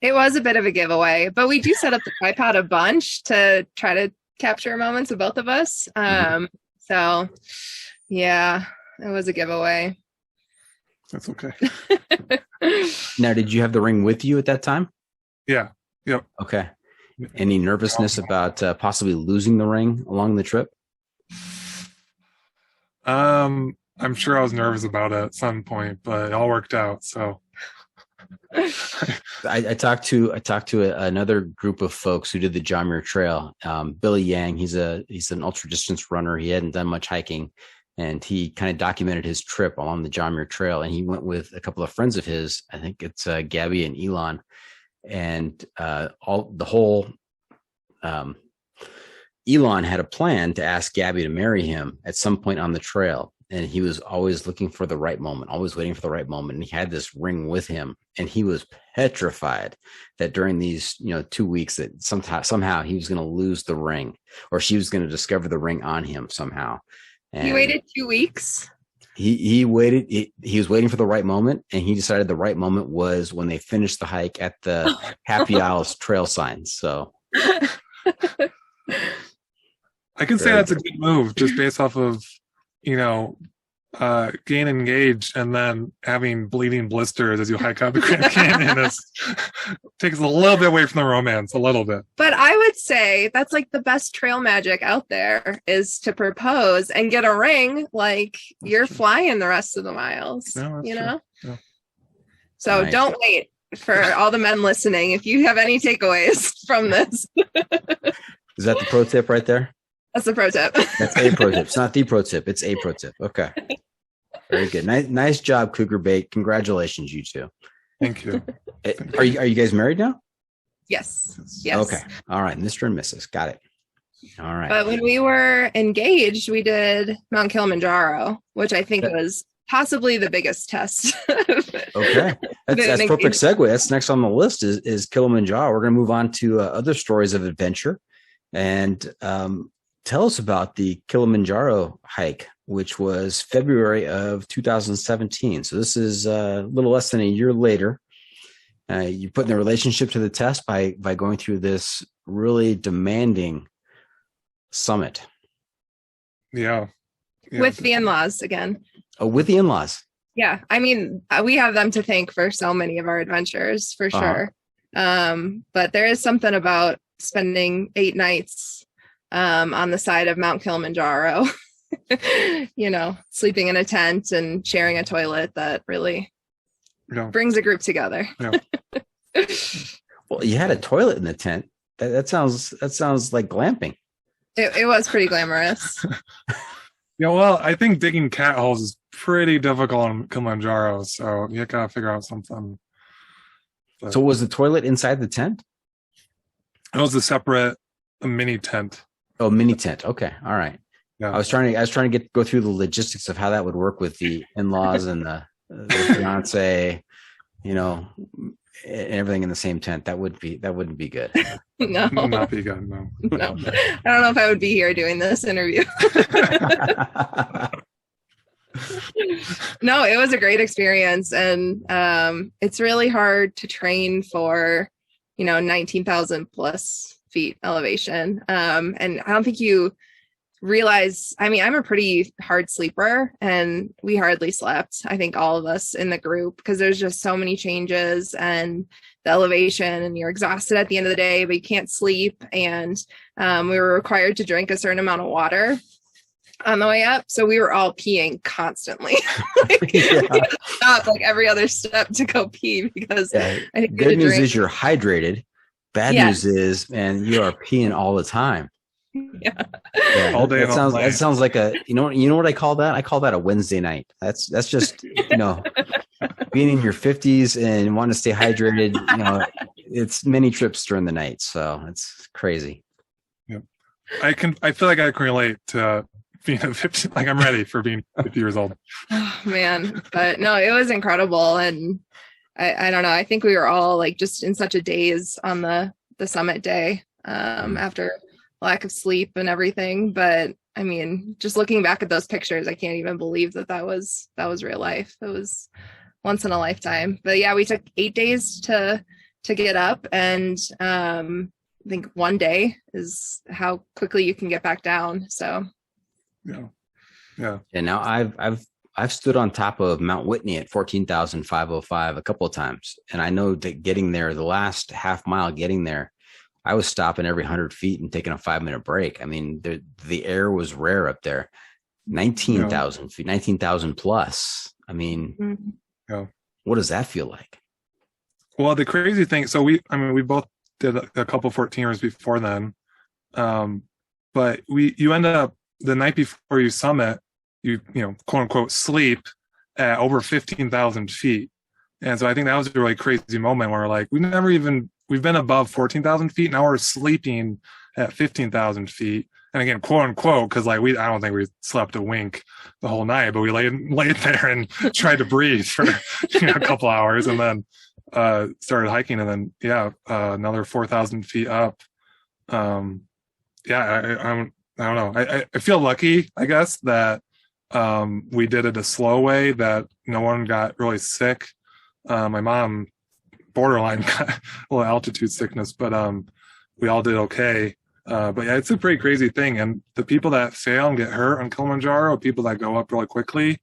It was a bit of a giveaway, but we do set up the tripod a bunch to try to capture moments of both of us. So yeah, it was a giveaway. That's okay. Now, did you have the ring with you at that time? Yeah. Yep. Okay. Any nervousness about possibly losing the ring along the trip? I'm sure I was nervous about it at some point, but it all worked out. So I talked to another group of folks who did the John Muir Trail. Billy Yang, he's an ultra distance runner. He hadn't done much hiking, and he kind of documented his trip along the John Muir Trail. And he went with a couple of friends of his. I think it's Gabby and Elon, and Elon had a plan to ask Gabby to marry him at some point on the trail. And he was always looking for the right moment, always waiting for the right moment. And he had this ring with him, and he was petrified that during these, 2 weeks that somehow he was going to lose the ring, or she was going to discover the ring on him somehow. And he waited 2 weeks. He waited. He was waiting for the right moment, and he decided the right moment was when they finished the hike at the Happy Isles trail signs. So I can say that's a good move just based off of, getting engaged and then having bleeding blisters as you hike up the Grand Canyon takes a little bit away from the romance, a little bit. But I would say that's like the best trail magic out there is to propose and get a ring. Like you're flying the rest of the miles, Yeah. So Nice. Don't wait for all the men listening. If you have any takeaways from this, is that the pro tip right there? that's the pro tip. That's a pro tip. It's not the pro tip. It's a pro tip. Okay. Very good. Nice job, Cougar Bait. Congratulations, you two. Thank you. Are you guys married now? Yes. Okay. All right. Mr. and Mrs. Got it. All right. But when we were engaged, we did Mount Kilimanjaro, which I think was possibly the biggest test. Okay. That's perfect segue. That's next on the list is Kilimanjaro. We're going to move on to other stories of adventure. And tell us about the Kilimanjaro hike, which was February of 2017. So this is a little less than a year later. You put in the relationship to the test by going through this really demanding summit. Yeah. With the in-laws again. Oh, with the in-laws. Yeah. I mean, we have them to thank for so many of our adventures, for sure. But there is something about spending 8 nights on the side of Mount Kilimanjaro, sleeping in a tent and sharing a toilet that really brings a group together. Yeah. Well, you had a toilet in the tent. That sounds like glamping. It was pretty glamorous. Yeah, well, I think digging cat holes is pretty difficult on Kilimanjaro, so you gotta figure out something. But So was the toilet inside the tent? it was a mini tent. Oh, mini tent. Okay, all right. Yeah. I was trying to go through the logistics of how that would work with the in-laws and the fiance, and everything in the same tent. That wouldn't be good. No, Not be good, no. no. I don't know if I would be here doing this interview. No, it was a great experience. And it's really hard to train for, 19,000 plus feet elevation. And I don't think you realize, I'm a pretty hard sleeper and we hardly slept. I think all of us in the group, because there's just so many changes and the elevation and you're exhausted at the end of the day, but you can't sleep. And we were required to drink a certain amount of water on the way up. So we were all peeing constantly. Stop every other step to go pee because I think good news is you're hydrated. Bad news is, man, you are peeing all the time. Yeah. All day. That sounds like a you know what I call that? I call that a Wednesday night. That's just being in your 50s and wanting to stay hydrated. It's many trips during the night, so it's crazy. Yeah, I feel like I can relate to being 50. Like I'm ready for being 50 years old. Oh man, but no, it was incredible, and I don't know. I think we were all just in such a daze on the summit day after lack of sleep and everything. But just looking back at those pictures, I can't even believe that was real life. It was once in a lifetime. But yeah, we took 8 days to get up, and I think 1 day is how quickly you can get back down. So yeah. And now I've stood on top of Mount Whitney at 14,505 a couple of times, and I know that getting there, the last half mile getting there, I was stopping every 100 feet and taking a 5-minute break. The air was rare up there. 19,000 feet, 19,000 plus. What does that feel like? Well, the crazy thing, so we both did a couple 14ers before then. But you end up the night before you summit, you quote unquote sleep at over 15,000 feet. And so I think that was a really crazy moment where we're like, we've been above 14,000 feet. Now we're sleeping at 15,000 feet. And again, quote unquote, because I don't think we slept a wink the whole night, but we laid there and tried to breathe for a couple hours, and then started hiking, and then another 4,000 feet up. I don't know. I feel lucky, I guess, that we did it a slow way, that no one got really sick. My mom borderline got a little altitude sickness, but we all did okay. But yeah, it's a pretty crazy thing. And the people that fail and get hurt on Kilimanjaro are people that go up really quickly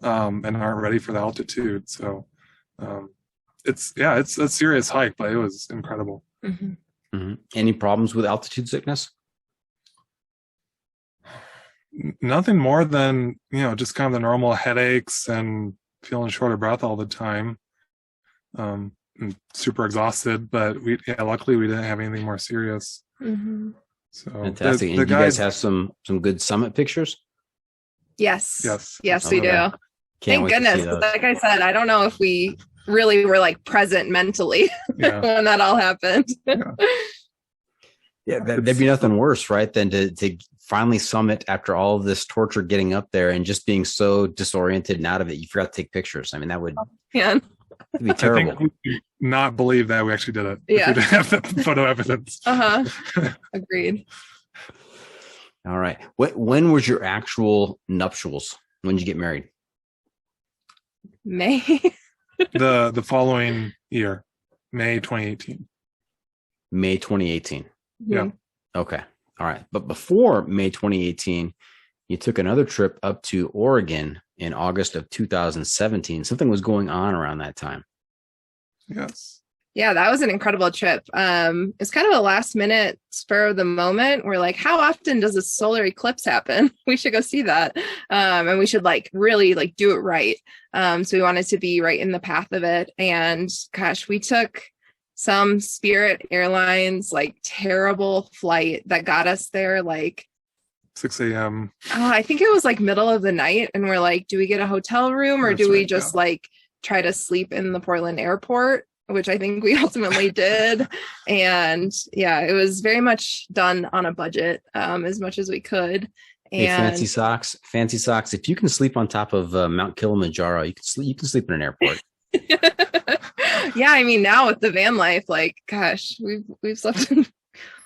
and aren't ready for the altitude. So it's a serious hike, but it was incredible. Mm-hmm. Mm-hmm. Any problems with altitude sickness? Nothing more than, just kind of the normal headaches and feeling short of breath all the time. And super exhausted, but luckily we didn't have anything more serious. Mm-hmm. So fantastic. And you guys have some good summit pictures? Yes, Oh, we do. okay. Thank goodness. Like I said, I don't know if we really were present mentally when that all happened. Yeah, there'd be nothing worse, right, than to finally summit after all of this torture getting up there and just being so disoriented and out of it, you forgot to take pictures. That would be terrible. I think we not believe that we actually did it. Yeah. If we didn't have the photo evidence. Agreed. All right. When was your actual nuptials? When did you get married? May. The following year, May 2018. May 2018. Yeah. Okay. All right. But before May 2018, you took another trip up to Oregon in August of 2017. Something was going on around that time. Yes. Yeah, that was an incredible trip. It's kind of a last minute spur of the moment. We're like, how often does a solar eclipse happen? We should go see that. And we should really do it right. So we wanted to be right in the path of it. And gosh, we took some Spirit Airlines, terrible flight that got us there 6 a.m. Oh, I think it was middle of the night. And we're like, do we get a hotel room or That's do we right, just try to sleep in the Portland airport? Which I think we ultimately did. And yeah, it was very much done on a budget, as much as we could. And Hey, fancy socks. If you can sleep on top of Mount Kilimanjaro, you can sleep in an airport. yeah, I mean, now with the van life, gosh, we've slept in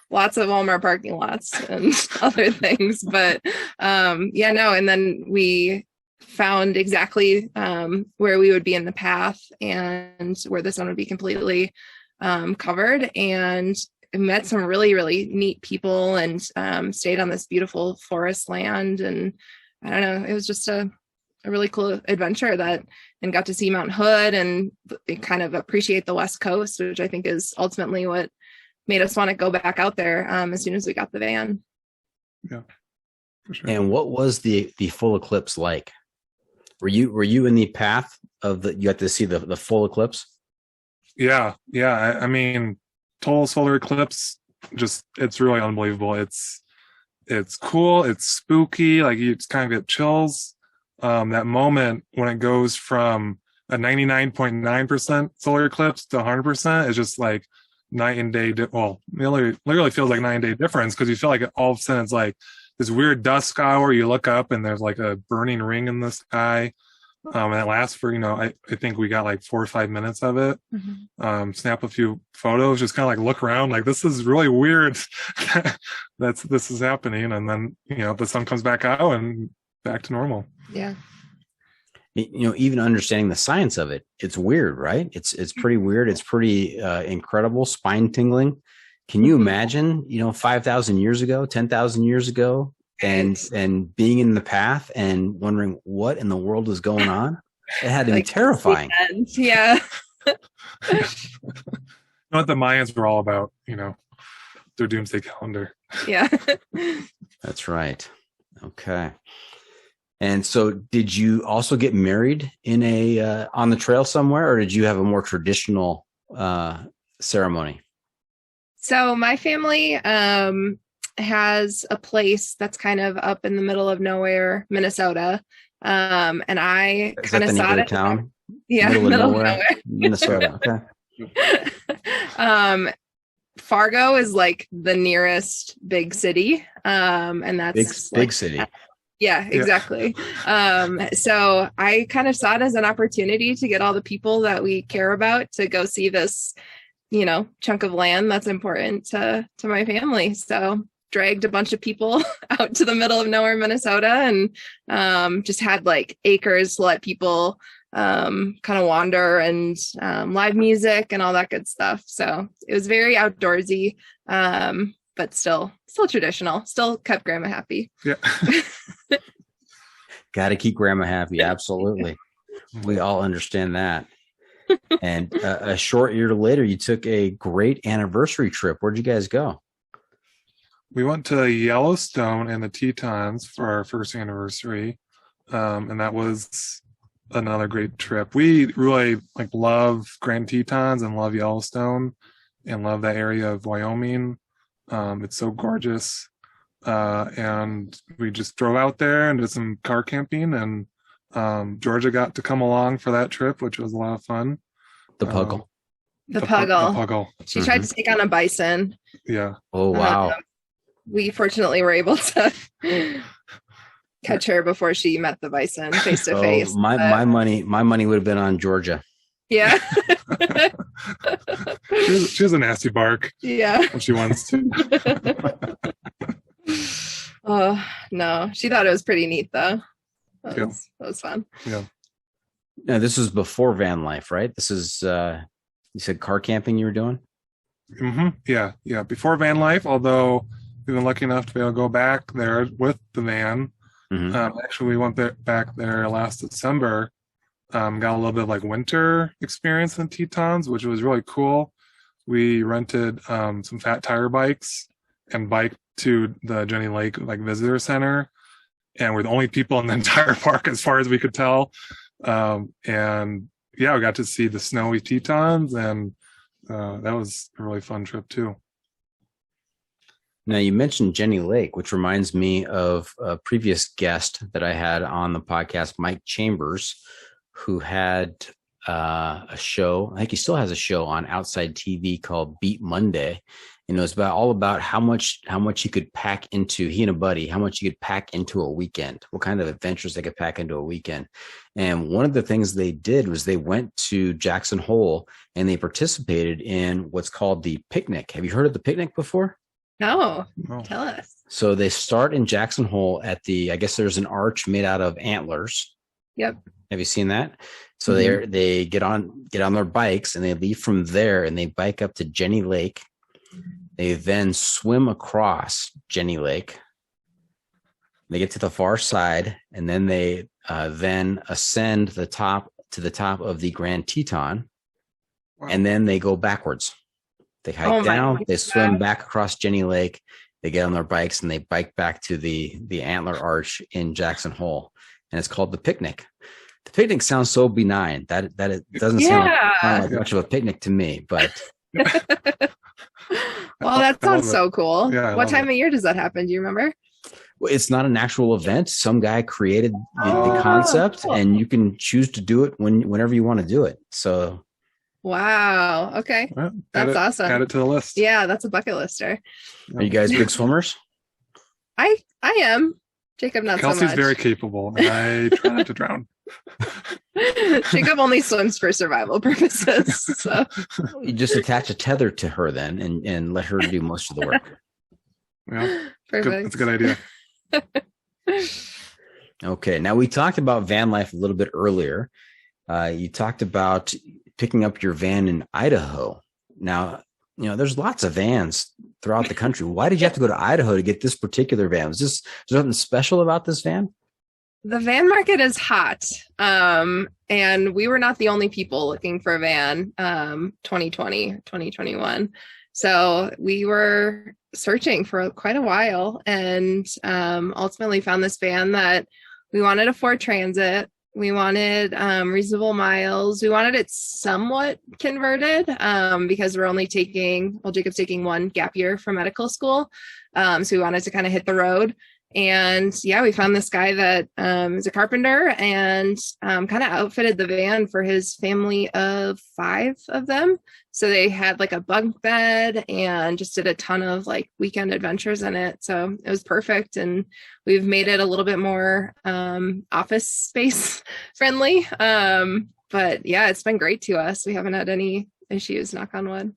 lots of Walmart parking lots and other things. But yeah, no, and then we found exactly where we would be in the path and where the sun would be completely covered, and met some really, really neat people and stayed on this beautiful forest land. And I don't know, it was just a really cool adventure and got to see Mount Hood and kind of appreciate the West Coast, which I think is ultimately what made us want to go back out there as soon as we got the van. Yeah, for sure. And what was the full eclipse like? Were you in the path of you got to see the full eclipse? Yeah. I mean, total solar eclipse, it's really unbelievable. It's cool. It's spooky. You just kind of get chills. That moment when it goes from a 99.9% solar eclipse to 100% is just night and day. Well, it literally feels like night and day difference, because you feel like all of a sudden it's this weird dusk hour. You look up and there's a burning ring in the sky. And it lasts for, I think we got 4 or 5 minutes of it. Mm-hmm. Snap a few photos, just kind of look around, this is really weird. This is happening. And then, the sun comes back out and back to normal. Yeah. Even understanding the science of it, it's weird, right? It's pretty weird. It's pretty incredible, spine tingling. Can you imagine, 5,000 years ago, 10,000 years ago, and being in the path and wondering what in the world is going on? It had to be terrifying. Yeah. What the Mayans were all about, their doomsday calendar. Yeah. That's right. Okay. And so did you also get married in on the trail somewhere, or did you have a more traditional ceremony? So my family has a place that's kind of up in the middle of nowhere, Minnesota. And I kind of saw it. Town? Yeah. Middle of nowhere. Minnesota. Okay. Fargo is the nearest big city. And that's big city. Yeah, exactly. So I kind of saw it as an opportunity to get all the people that we care about to go see this, chunk of land that's important to my family. So dragged a bunch of people out to the middle of nowhere, Minnesota, and just had acres to let people kind of wander, and live music and all that good stuff. So it was very outdoorsy, but still traditional, still kept grandma happy. Yeah. Got to keep grandma happy. Absolutely. We all understand that. And a short year later, you took a great anniversary trip. Where'd you guys go? We went to Yellowstone and the Tetons for our first anniversary. And that was another great trip. We really love Grand Tetons and love Yellowstone and love that area of Wyoming. It's so gorgeous. And we just drove out there and did some car camping, and Georgia got to come along for that trip, which was a lot of fun. The Puggle. The Puggle. Puggle. She tried to take on a bison. Yeah. Oh, wow. We fortunately were able to catch her before she met the bison face to face. My money would have been on Georgia. Yeah. She has a nasty bark. Yeah. When she wants to. Oh no, she thought it was pretty neat though. That Yeah. was fun. Yeah. Now, this was before van life, right? This is you said car camping you were doing? Yeah. Yeah. Before van life, although we've been lucky enough to be able to go back there with the van. Mhm. Actually, we went back there last December. Got a little bit of like winter experience in Tetons, which was really cool. We rented some fat tire bikes and biked to the Jenny Lake like visitor center, and we're the only people in the entire park as far as we could tell. And yeah, we got to see the snowy Tetons, and that was a really fun trip too. Now, you mentioned Jenny Lake, which reminds me of a previous guest that I had on the podcast, Mike Chambers, who had a show. I think he still has a show on Outside TV called Beat Monday. And it was all about how much you could pack into, he and a buddy, how much you could pack into a weekend, what kind of adventures they could pack into a weekend. And one of the things they did was they went to Jackson Hole and they participated in what's called the picnic. Have you heard of the picnic before? No, Oh. tell us. So they start in Jackson Hole at I guess there's an arch made out of antlers. Yep. Have you seen that? So they get on their bikes and they leave from there and they bike up to Jenny Lake. They then swim across Jenny Lake. They get to the far side and then they then ascend to the top of the Grand Teton. Wow. And then they go backwards. They hike Oh my down, they God. swim back across Jenny Lake, they get on their bikes and they bike back to the Antler Arch in Jackson Hole. And it's called the picnic. The picnic sounds so benign that it doesn't sound like much of a picnic to me, but Well, that I love sounds so cool. Yeah, I What love time of year does that happen? Do you remember? it's not an actual event. Some guy created the Oh, concept cool. and you can choose to do it whenever you want to do it. So Wow. Okay. Well, That's awesome. Add it to the list. Yeah, that's a bucket lister. are you guys big swimmers? I am. Jacob, not Kelsey's so much. very capable, and I try not to drown. Jacob only swims for survival purposes. So You just attach a tether to her then and let her do most of the work. Yeah, perfect. that's a good idea. Okay. Now we talked about van life a little bit earlier. You talked about picking up your van in Idaho. Now, there's lots of vans throughout the country. Why did you have to go to Idaho to get this particular van? Was there something special about this van? The van market is hot. And we were not the only people looking for a van 2020, 2021. So we were searching for quite a while and ultimately found this van that we wanted a Ford Transit. We wanted reasonable miles. We wanted it somewhat converted because we're only Jacob's taking one gap year for medical school. So we wanted to kind of hit the road. And yeah, we found this guy that is a carpenter and kind of outfitted the van for his family of 5 of them. So they had like a bunk bed and just did a ton of like weekend adventures in it. So it was perfect. And we've made it a little bit more office space friendly. But yeah, it's been great to us. We haven't had any issues, knock on wood.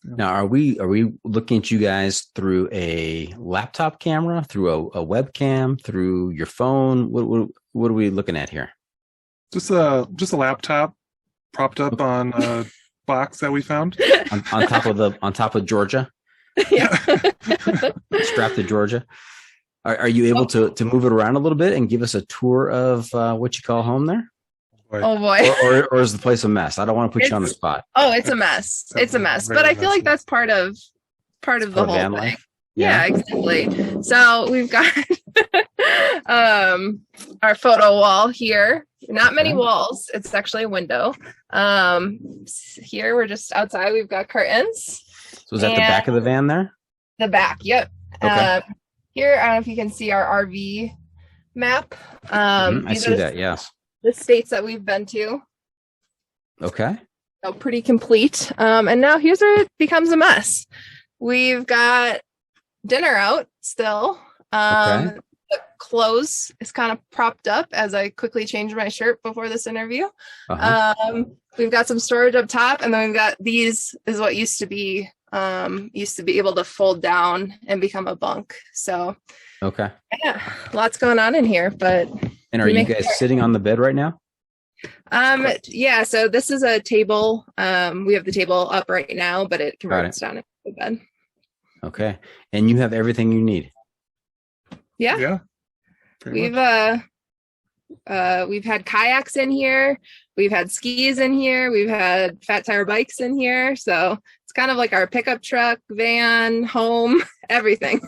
Now, are we looking at you guys through a laptop camera, through a webcam, through your phone? What are we looking at here? Just a laptop propped up on a box that we found. On top of Georgia, Yeah. strapped to Georgia. Are you able to move it around a little bit and give us a tour of what you call home there? Oh boy. Or is the place a mess? I don't want to put you on the spot. Oh, it's a mess. It's a mess. But I feel like that's part of the Part of whole van thing. life? Yeah, exactly. So we've got our photo wall here. Not many Okay. walls. It's actually a window. Here we're just outside. We've got curtains. So is that the back of the van there? The back, yep. Okay. Here, I don't know if you can see our RV map. I These see are that. Yes. the states that we've been to. Okay. So pretty complete. And now here's where it becomes a mess. We've got dinner out still. Okay. The clothes is kind of propped up as I quickly changed my shirt before this interview. Uh-huh. We've got some storage up top, and then we've got these is what used to be used to be able to fold down and become a bunk. So Okay. yeah, lots going on in here, but And are we you make guys it. sitting on the bed right now? Yeah, so this is a table. We have the table up right now, but it converts down into the bed. Okay. And you have everything you need. Yeah. Yeah. pretty We've much. we've had kayaks in here, we've had skis in here, we've had fat tire bikes in here. So it's kind of like our pickup truck, van, home, everything.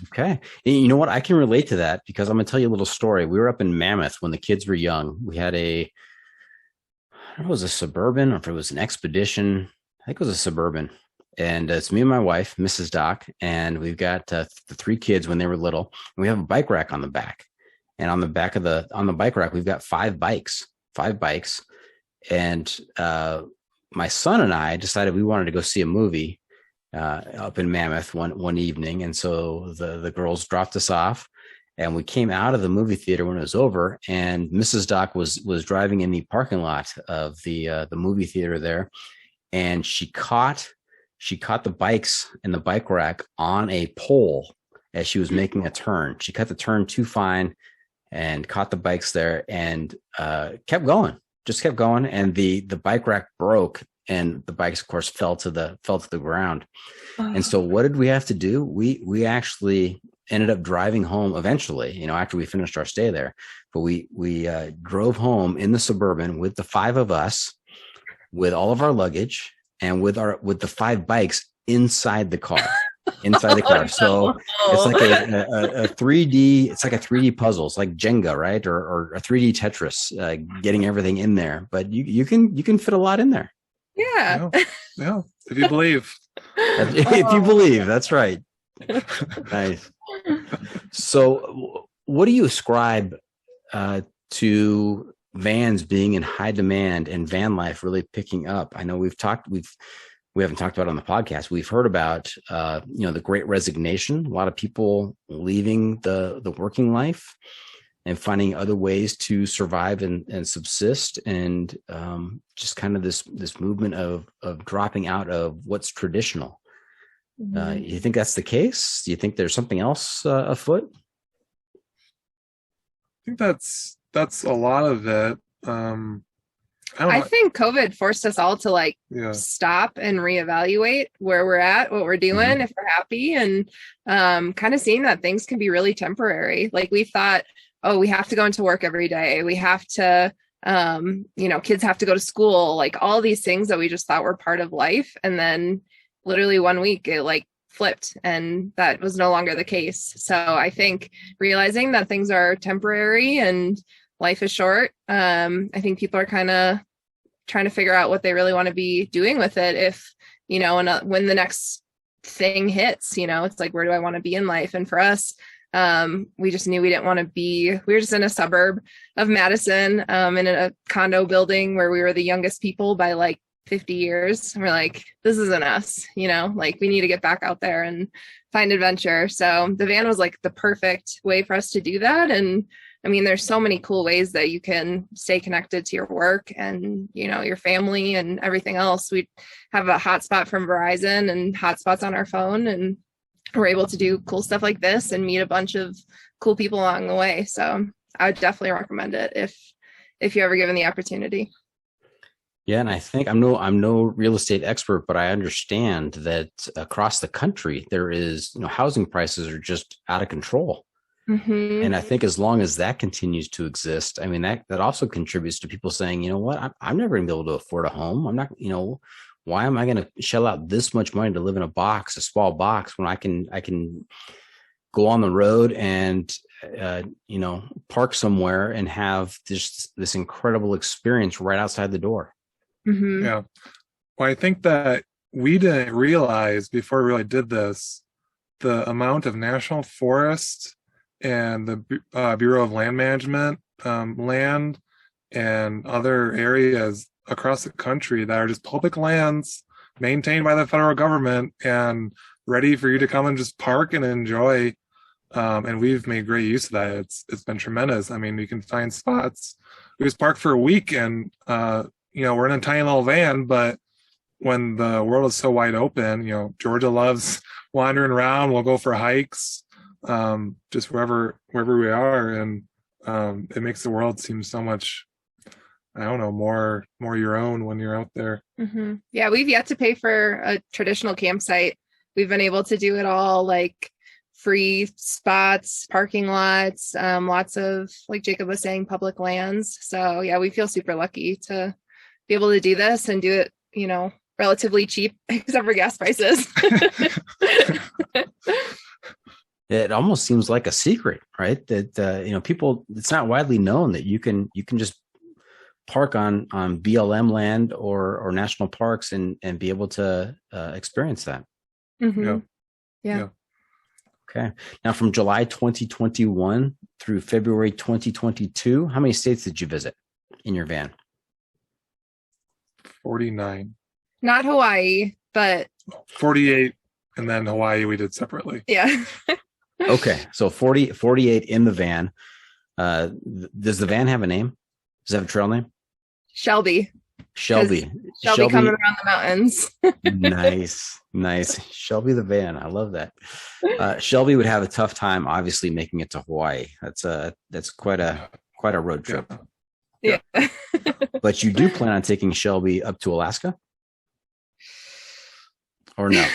Okay. And you know what? I can relate to that because I'm going to tell you a little story. We were up in Mammoth when the kids were young. We had I don't know if it was a Suburban or if it was an Expedition. I think it was a Suburban. And it's me and my wife, Mrs. Doc, and we've got the 3 kids when they were little. And we have a bike rack on the back. And on the back of on the bike rack, we've got 5 bikes. And my son and I decided we wanted to go see a movie up in Mammoth one evening. And so the girls dropped us off and we came out of the movie theater when it was over, and Mrs. Doc was driving in the parking lot of the movie theater there. And she caught the bikes in the bike rack on a pole as she was making a turn. She cut the turn too fine and caught the bikes there and kept going. And the bike rack broke, and the bikes, of course, fell to the ground. And so what did we have to do? We actually ended up driving home eventually, after we finished our stay there. But we drove home in the Suburban with the 5 of us, with all of our luggage, and with the 5 bikes inside the car. So it's like a 3D. It's like a 3D puzzle. It's like Jenga, right? Or a 3D Tetris, getting everything in there. But you can fit a lot in there. Yeah. Yeah. If you believe. If you believe, that's right. Nice. So what do you ascribe to vans being in high demand and van life really picking up? I know we haven't talked about it on the podcast. We've heard about, the Great Resignation, a lot of people leaving the working life and finding other ways to survive and subsist, and just kind of this movement of dropping out of what's traditional. Mm-hmm. You think that's the case? Do you think there's something else afoot? I think that's a lot of it. I think COVID forced us all to stop and reevaluate where we're at, what we're doing, Mm-hmm. if we're happy, and kind of seeing that things can be really temporary. Like we thought, oh, we have to go into work every day. We have to, kids have to go to school, like all these things that we just thought were part of life. And then literally 1 week it flipped, and that was no longer the case. So I think realizing that things are temporary and life is short. I think people are kind of trying to figure out what they really want to be doing with it. If, and when the next thing hits, it's like, where do I want to be in life? And for us, we just knew we didn't want to we were just in a suburb of Madison, in a condo building where we were the youngest people by 50 years. And we're like, this isn't us, we need to get back out there and find adventure. So the van was the perfect way for us to do that. And I mean, there's so many cool ways that you can stay connected to your work and, your family and everything else. We have a hotspot from Verizon and hotspots on our phone, and we're able to do cool stuff like this and meet a bunch of cool people along the way. So I would definitely recommend it if you're ever given the opportunity. Yeah, and I think I'm no real estate expert, but I understand that across the country there is, housing prices are just out of control. Mm-hmm. And I think as long as that continues to exist, I mean, that also contributes to people saying, you know what, I'm never going to be able to afford a home. I'm not, why am I going to shell out this much money to live in a small box, when I can go on the road and, park somewhere and have this incredible experience right outside the door. Mm-hmm. Yeah. Well, I think that we didn't realize before we really did this, the amount of national forest and the Bureau of Land Management, land and other areas across the country that are just public lands maintained by the federal government and ready for you to come and just park and enjoy. And we've made great use of that. It's been tremendous. I mean, we can find spots. We just park for a week and, we're in a tiny little van, but when the world is so wide open, Georgia loves wandering around. We'll go for hikes, just wherever we are. And it makes the world seem so much, I don't know, more your own when you're out there. Mm-hmm. Yeah, we've yet to pay for a traditional campsite. We've been able to do it all, like free spots, parking lots, lots of, like Jacob was saying, public lands. So yeah, we feel super lucky to be able to do this and do it, relatively cheap, except for gas prices. It almost seems like a secret, right? That people, it's not widely known that you can just park on BLM land or national parks and be able to experience that. Mm-hmm. Yeah. Okay. Now, from July 2021 through February 2022, how many states did you visit in your van? 49. Not Hawaii, but 48, and then Hawaii we did separately. yeah. Okay. So 48 in the van. Does the van have a name? Does it have a trail name? Shelby Shelby coming around the mountains. Nice. Shelby the van. I love that. Shelby would have a tough time, obviously, making it to Hawaii. That's quite a road trip. Yeah. But you do plan on taking Shelby up to Alaska? Or no?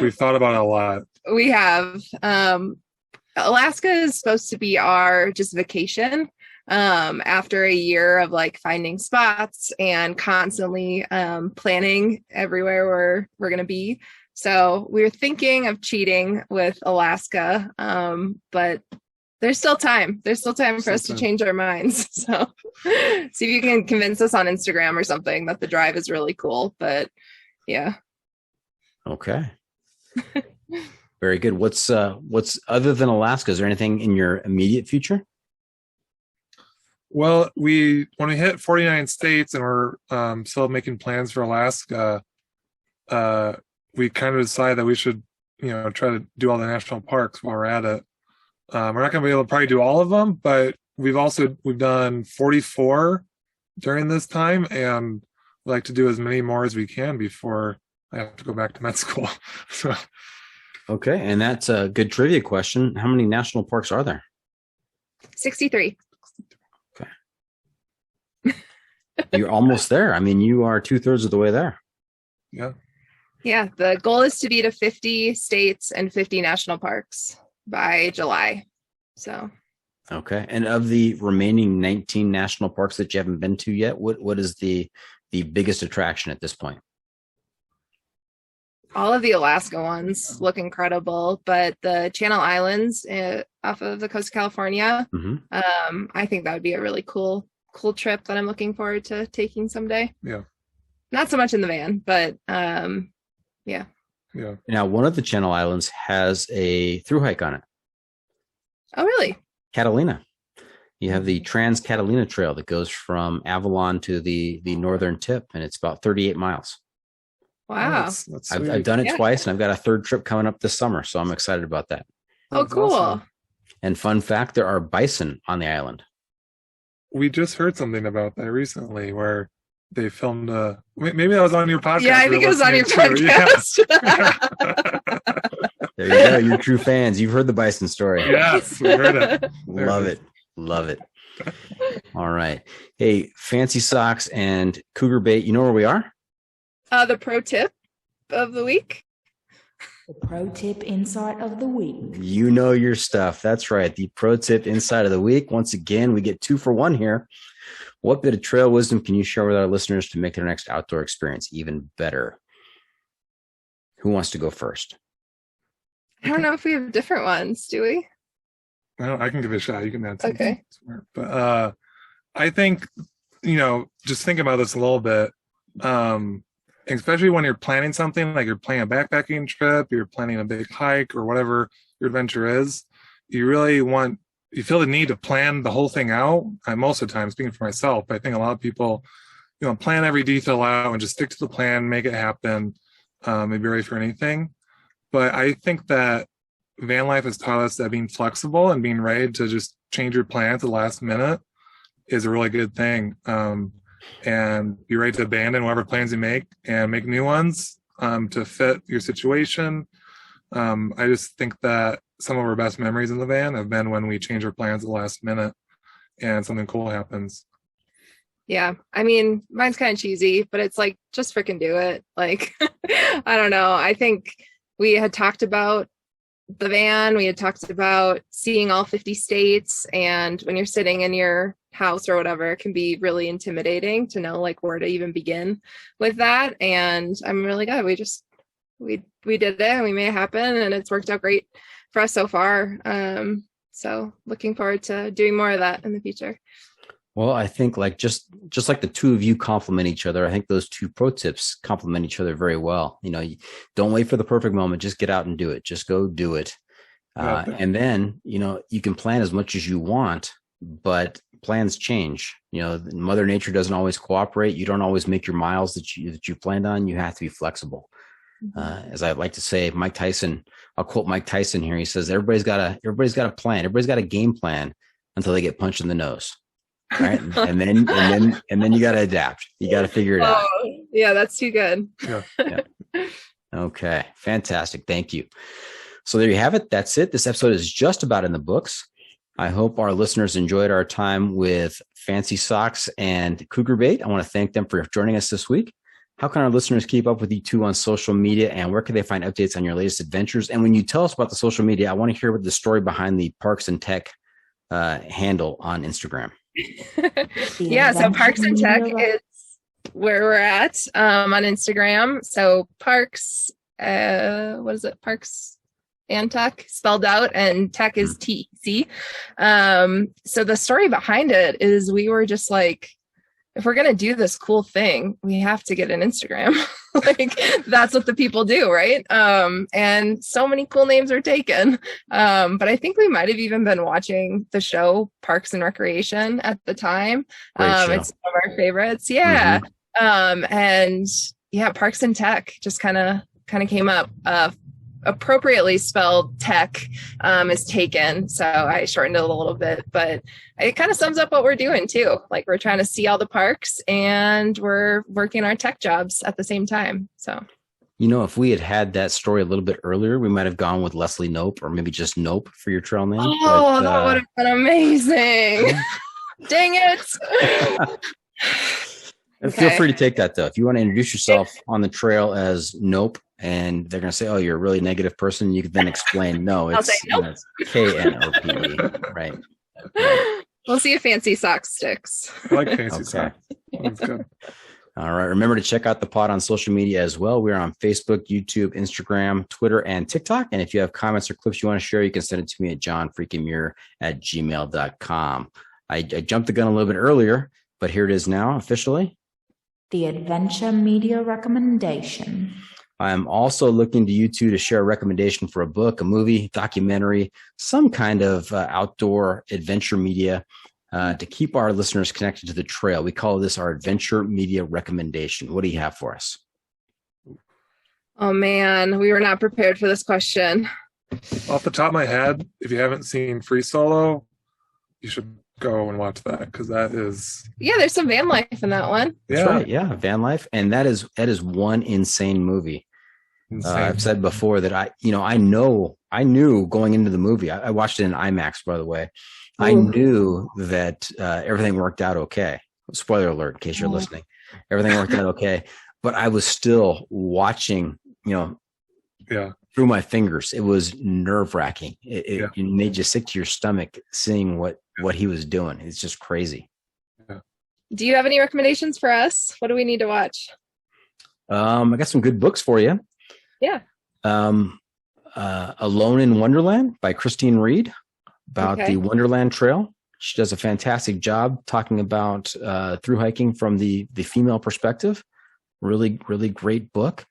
We've thought about it a lot. We have. Alaska is supposed to be our just vacation. After a year of like finding spots and constantly planning everywhere we're going to be. So we're thinking of cheating with Alaska, but there's still time. There's still time for us to change our minds. So see if you can convince us on Instagram or something that the drive is really cool. But yeah. Okay. Very good. What's other than Alaska? Is there anything in your immediate future? Well, when we hit 49 states and we're still making plans for Alaska, we kind of decided that we should, try to do all the national parks while we're at it. We're not going to be able to probably do all of them, but we've done 44 during this time, and we like to do as many more as we can before I have to go back to med school. So. Okay, and that's a good trivia question. How many national parks are there? 63. You're almost there. I mean, you are 2/3 of the way there. Yeah. Yeah. The goal is to be to 50 states and 50 national parks by July. So. Okay. And of the remaining 19 national parks that you haven't been to yet, what is the biggest attraction at this point? All of the Alaska ones look incredible, but the Channel Islands off of the coast of California, I think that would be a really cool trip that I'm looking forward to taking someday. Yeah. Not so much in the van, but yeah. Yeah. Now, one of the Channel Islands has a thru hike on it. Oh, really? Catalina. You have the Trans Catalina Trail that goes from Avalon to the northern tip, and it's about 38 miles. Wow. That's I've done it twice, and I've got a third trip coming up this summer, so I'm excited about that. Oh, cool. Awesome. And fun fact, there are bison on the island. We just heard something about that recently where they filmed maybe that was on your podcast. Yeah, I think it was on your podcast. Yeah. There you go. You're true fans. You've heard the bison story. Yes, we heard it. Love it. All right. Hey, Fancy Socks and Cougar Bait, you know where we are? The pro tip of the week. The pro tip insight of the week. You know your stuff. That's right. The pro tip insight of the week. Once again, we get 2 for 1 here. What bit of trail wisdom can you share with our listeners to make their next outdoor experience even better? Who wants to go first? I don't know if we have different ones, do we? Well, I can give it a shot. You can add something. Okay. Smart. But I think, just think about this a little bit. Especially when you're planning something, like you're planning a backpacking trip, you're planning a big hike or whatever your adventure is, you feel the need to plan the whole thing out. Most of the time, speaking for myself, but I think a lot of people, plan every detail out and just stick to the plan, make it happen, and be ready for anything. But I think that van life has taught us that being flexible and being ready to just change your plan at the last minute is a really good thing. and be ready to abandon whatever plans you make and make new ones to fit your situation. I just think that some of our best memories in the van have been when we change our plans at the last minute and something cool happens. Yeah. I mean, mine's kind of cheesy, but it's like, just freaking do it. Like, I don't know. I think we had talked about the van. We had talked about seeing all 50 states. And when you're sitting in your house or whatever, it can be really intimidating to know like where to even begin with that. And I'm really glad we did it and we made it happen, and it's worked out great for us so far. So looking forward to doing more of that in the future. Well, I think like just like the two of you complement each other, I think those two pro tips complement each other very well. You know, don't wait for the perfect moment. Just get out and do it. Just go do it. And then, you know, you can plan as much as you want, but plans change. You know, Mother Nature doesn't always cooperate. You don't always make your miles that you planned on. You have to be flexible. As I like to say, Mike Tyson, I'll quote Mike Tyson here. He says, everybody's got a plan. Everybody's got a game plan until they get punched in the nose. Right. and then you got to adapt. You got to figure it out. Yeah, that's too good. Yeah. Okay. Fantastic. Thank you. So there you have it. That's it. This episode is just about in the books. I hope our listeners enjoyed our time with Fancy Socks and Cougar Bait. I want to thank them for joining us this week. How can our listeners keep up with you two on social media, and where can they find updates on your latest adventures? And when you tell us about the social media, I want to hear what the story behind the Parks and Tech handle on Instagram. Yeah, so Parks and Tech is where we're at on Instagram. So Parks, what is it? Parks and Tech spelled out, and Tech is TEC. So the story behind it is we were just like, if we're going to do this cool thing, we have to get an Instagram. Like that's what the people do. Right. And so many cool names are taken. But I think we might've even been watching the show Parks and Recreation at the time. It's one of our favorites. Yeah. And yeah, Parks and Tech just kind of came up, appropriately spelled tech is taken. So I shortened it a little bit, but it kind of sums up what we're doing too. Like we're trying to see all the parks and we're working our tech jobs at the same time. So, you know, if we had that story a little bit earlier, we might have gone with Leslie Nope, or maybe just Nope for your trail name. Oh, that would have been amazing. Dang it. Feel free to take that though. If you want to introduce yourself on the trail as Nope, and they're going to say, "Oh, you're a really negative person," you can then explain, "No, it's, nope. It's KNOPE." Right. We'll see if Fancy Socks sticks. I like Fancy Socks. That's good. All right. Remember to check out the pod on social media as well. We're on Facebook, YouTube, Instagram, Twitter, and TikTok. And if you have comments or clips you want to share, you can send it to me at johnfreakinmuir@gmail.com. I jumped the gun a little bit earlier, but here it is now officially. The Adventure Media Recommendation. I'm also looking to you two to share a recommendation for a book, a movie, documentary, some kind of outdoor adventure media to keep our listeners connected to the trail. We call this our Adventure Media Recommendation. What do you have for us? Oh, man, we were not prepared for this question. Off the top of my head, if you haven't seen Free Solo, you should go and watch that, because that is... Yeah, there's some van life in that one. Yeah. That's right. Yeah, van life. And that is one insane movie. I've said before that I knew going into the movie, I watched it in IMAX, by the way. Ooh. I knew that everything worked out okay. Spoiler alert, in case you're listening. Everything worked out okay. But I was still watching, through my fingers. It was nerve-wracking. It made you sick to your stomach seeing what he was doing. It's just crazy. Yeah. Do you have any recommendations for us? What do we need to watch? I got some good books for you. Yeah. Alone in Wonderland by Christine Reed, about the Wonderland Trail. She does a fantastic job talking about through hiking from the female perspective. Really, really great book.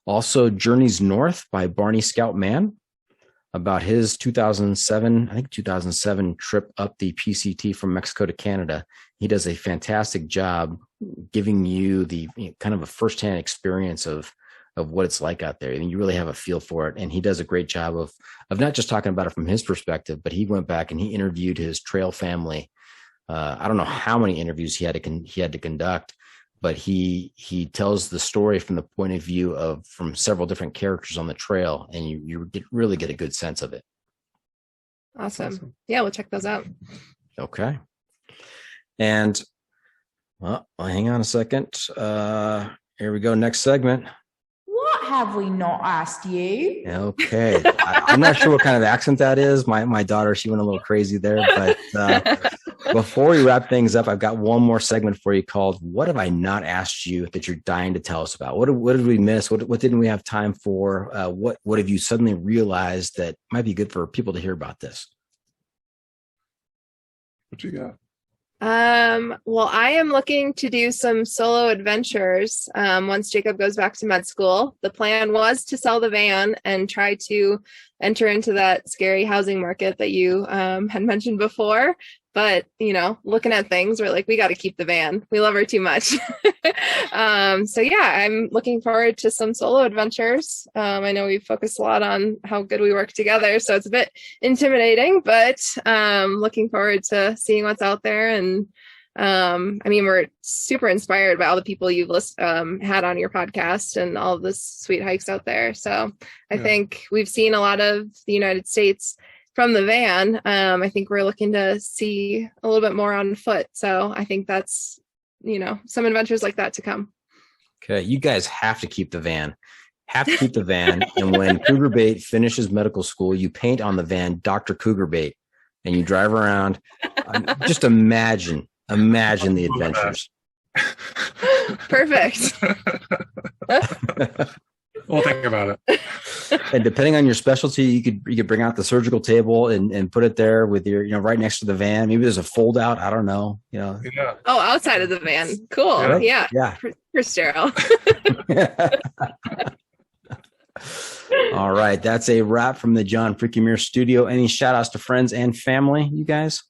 Also, Journeys North by Barney Scout Mann, about his 2007 trip up the PCT from Mexico to Canada. He does a fantastic job giving you the kind of a firsthand experience of what it's like out there. And you really have a feel for it. And he does a great job of not just talking about it from his perspective, but he went back and he interviewed his trail family I don't know how many interviews he had to conduct, but he tells the story from the point of view from several different characters on the trail, and you really get a good sense of it. Awesome. Yeah, we'll check those out. Okay. And well, hang on a second. Here we go. Next segment. What have we not asked you? Okay. I'm not sure what kind of accent that is. My daughter, she went a little crazy there. But before we wrap things up, I've got one more segment for you called "What Have I Not Asked You That You're Dying to Tell Us About?" What did we miss? What didn't we have time for? What have you suddenly realized that might be good for people to hear about this? What you got? Well, I am looking to do some solo adventures once Jacob goes back to med school. The plan was to sell the van and try to enter into that scary housing market that you had mentioned before. But, looking at things, we're like, we got to keep the van. We love her too much. So yeah, I'm looking forward to some solo adventures. I know we focus a lot on how good we work together, so it's a bit intimidating, but looking forward to seeing what's out there. And we're super inspired by all the people you've had on your podcast and all the sweet hikes out there. So I think we've seen a lot of the United States from the van. I think we're looking to see a little bit more on foot. So I think that's, some adventures like that to come. Okay. You guys have to keep the van. And when Cougar Bait finishes medical school, you paint on the van Dr. Cougar Bait and you drive around. Just imagine the adventures. Perfect. We'll think about it. And depending on your specialty, you could bring out the surgical table and put it there with your, right next to the van. Maybe there's a fold out. I don't know. Yeah. Oh, outside of the van. Cool. Yeah. For sterile. All right. That's a wrap from the John Freaking Muir studio. Any shout outs to friends and family, you guys?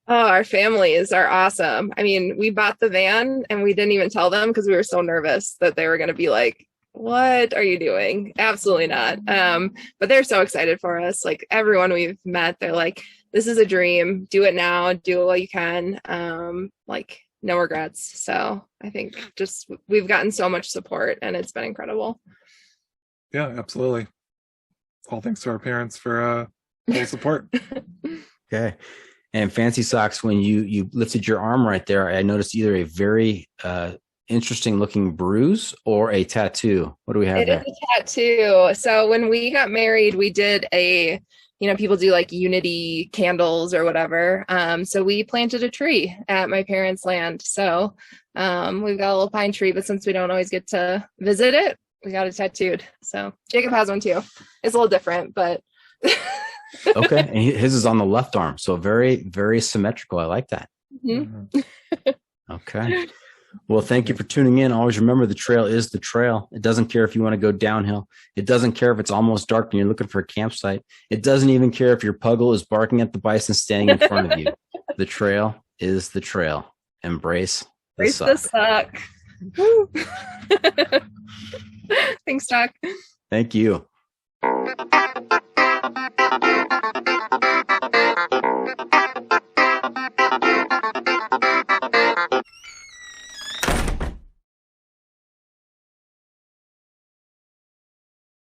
Oh, our families are awesome. We bought the van and we didn't even tell them because we were so nervous that they were going to be like, what are you doing? Absolutely not. But they're so excited for us. Like everyone we've met, they're like, this is a dream. Do it now. Do it while you can. No regrets. So I think just we've gotten so much support and it's been incredible. Yeah, absolutely. All thanks to our parents for full support. Okay. And Fancy Socks, when you lifted your arm right there, I noticed either a very interesting looking bruise or a tattoo. What do we have there? It is a tattoo. So when we got married, we did people do like unity candles or whatever. So we planted a tree at my parents' land. So we've got a little pine tree, but since we don't always get to visit it, we got it tattooed. So Jacob has one too. It's a little different, but okay. And his is on the left arm. So very, very symmetrical. I like that. Mm-hmm. Okay. Well, thank you for tuning in. Always remember the trail is the trail. It doesn't care if you want to go downhill. It doesn't care if it's almost dark and you're looking for a campsite. It doesn't even care if your puggle is barking at the bison standing in front of you. The trail is the trail. Embrace the suck. Thanks, Doc. Thank you.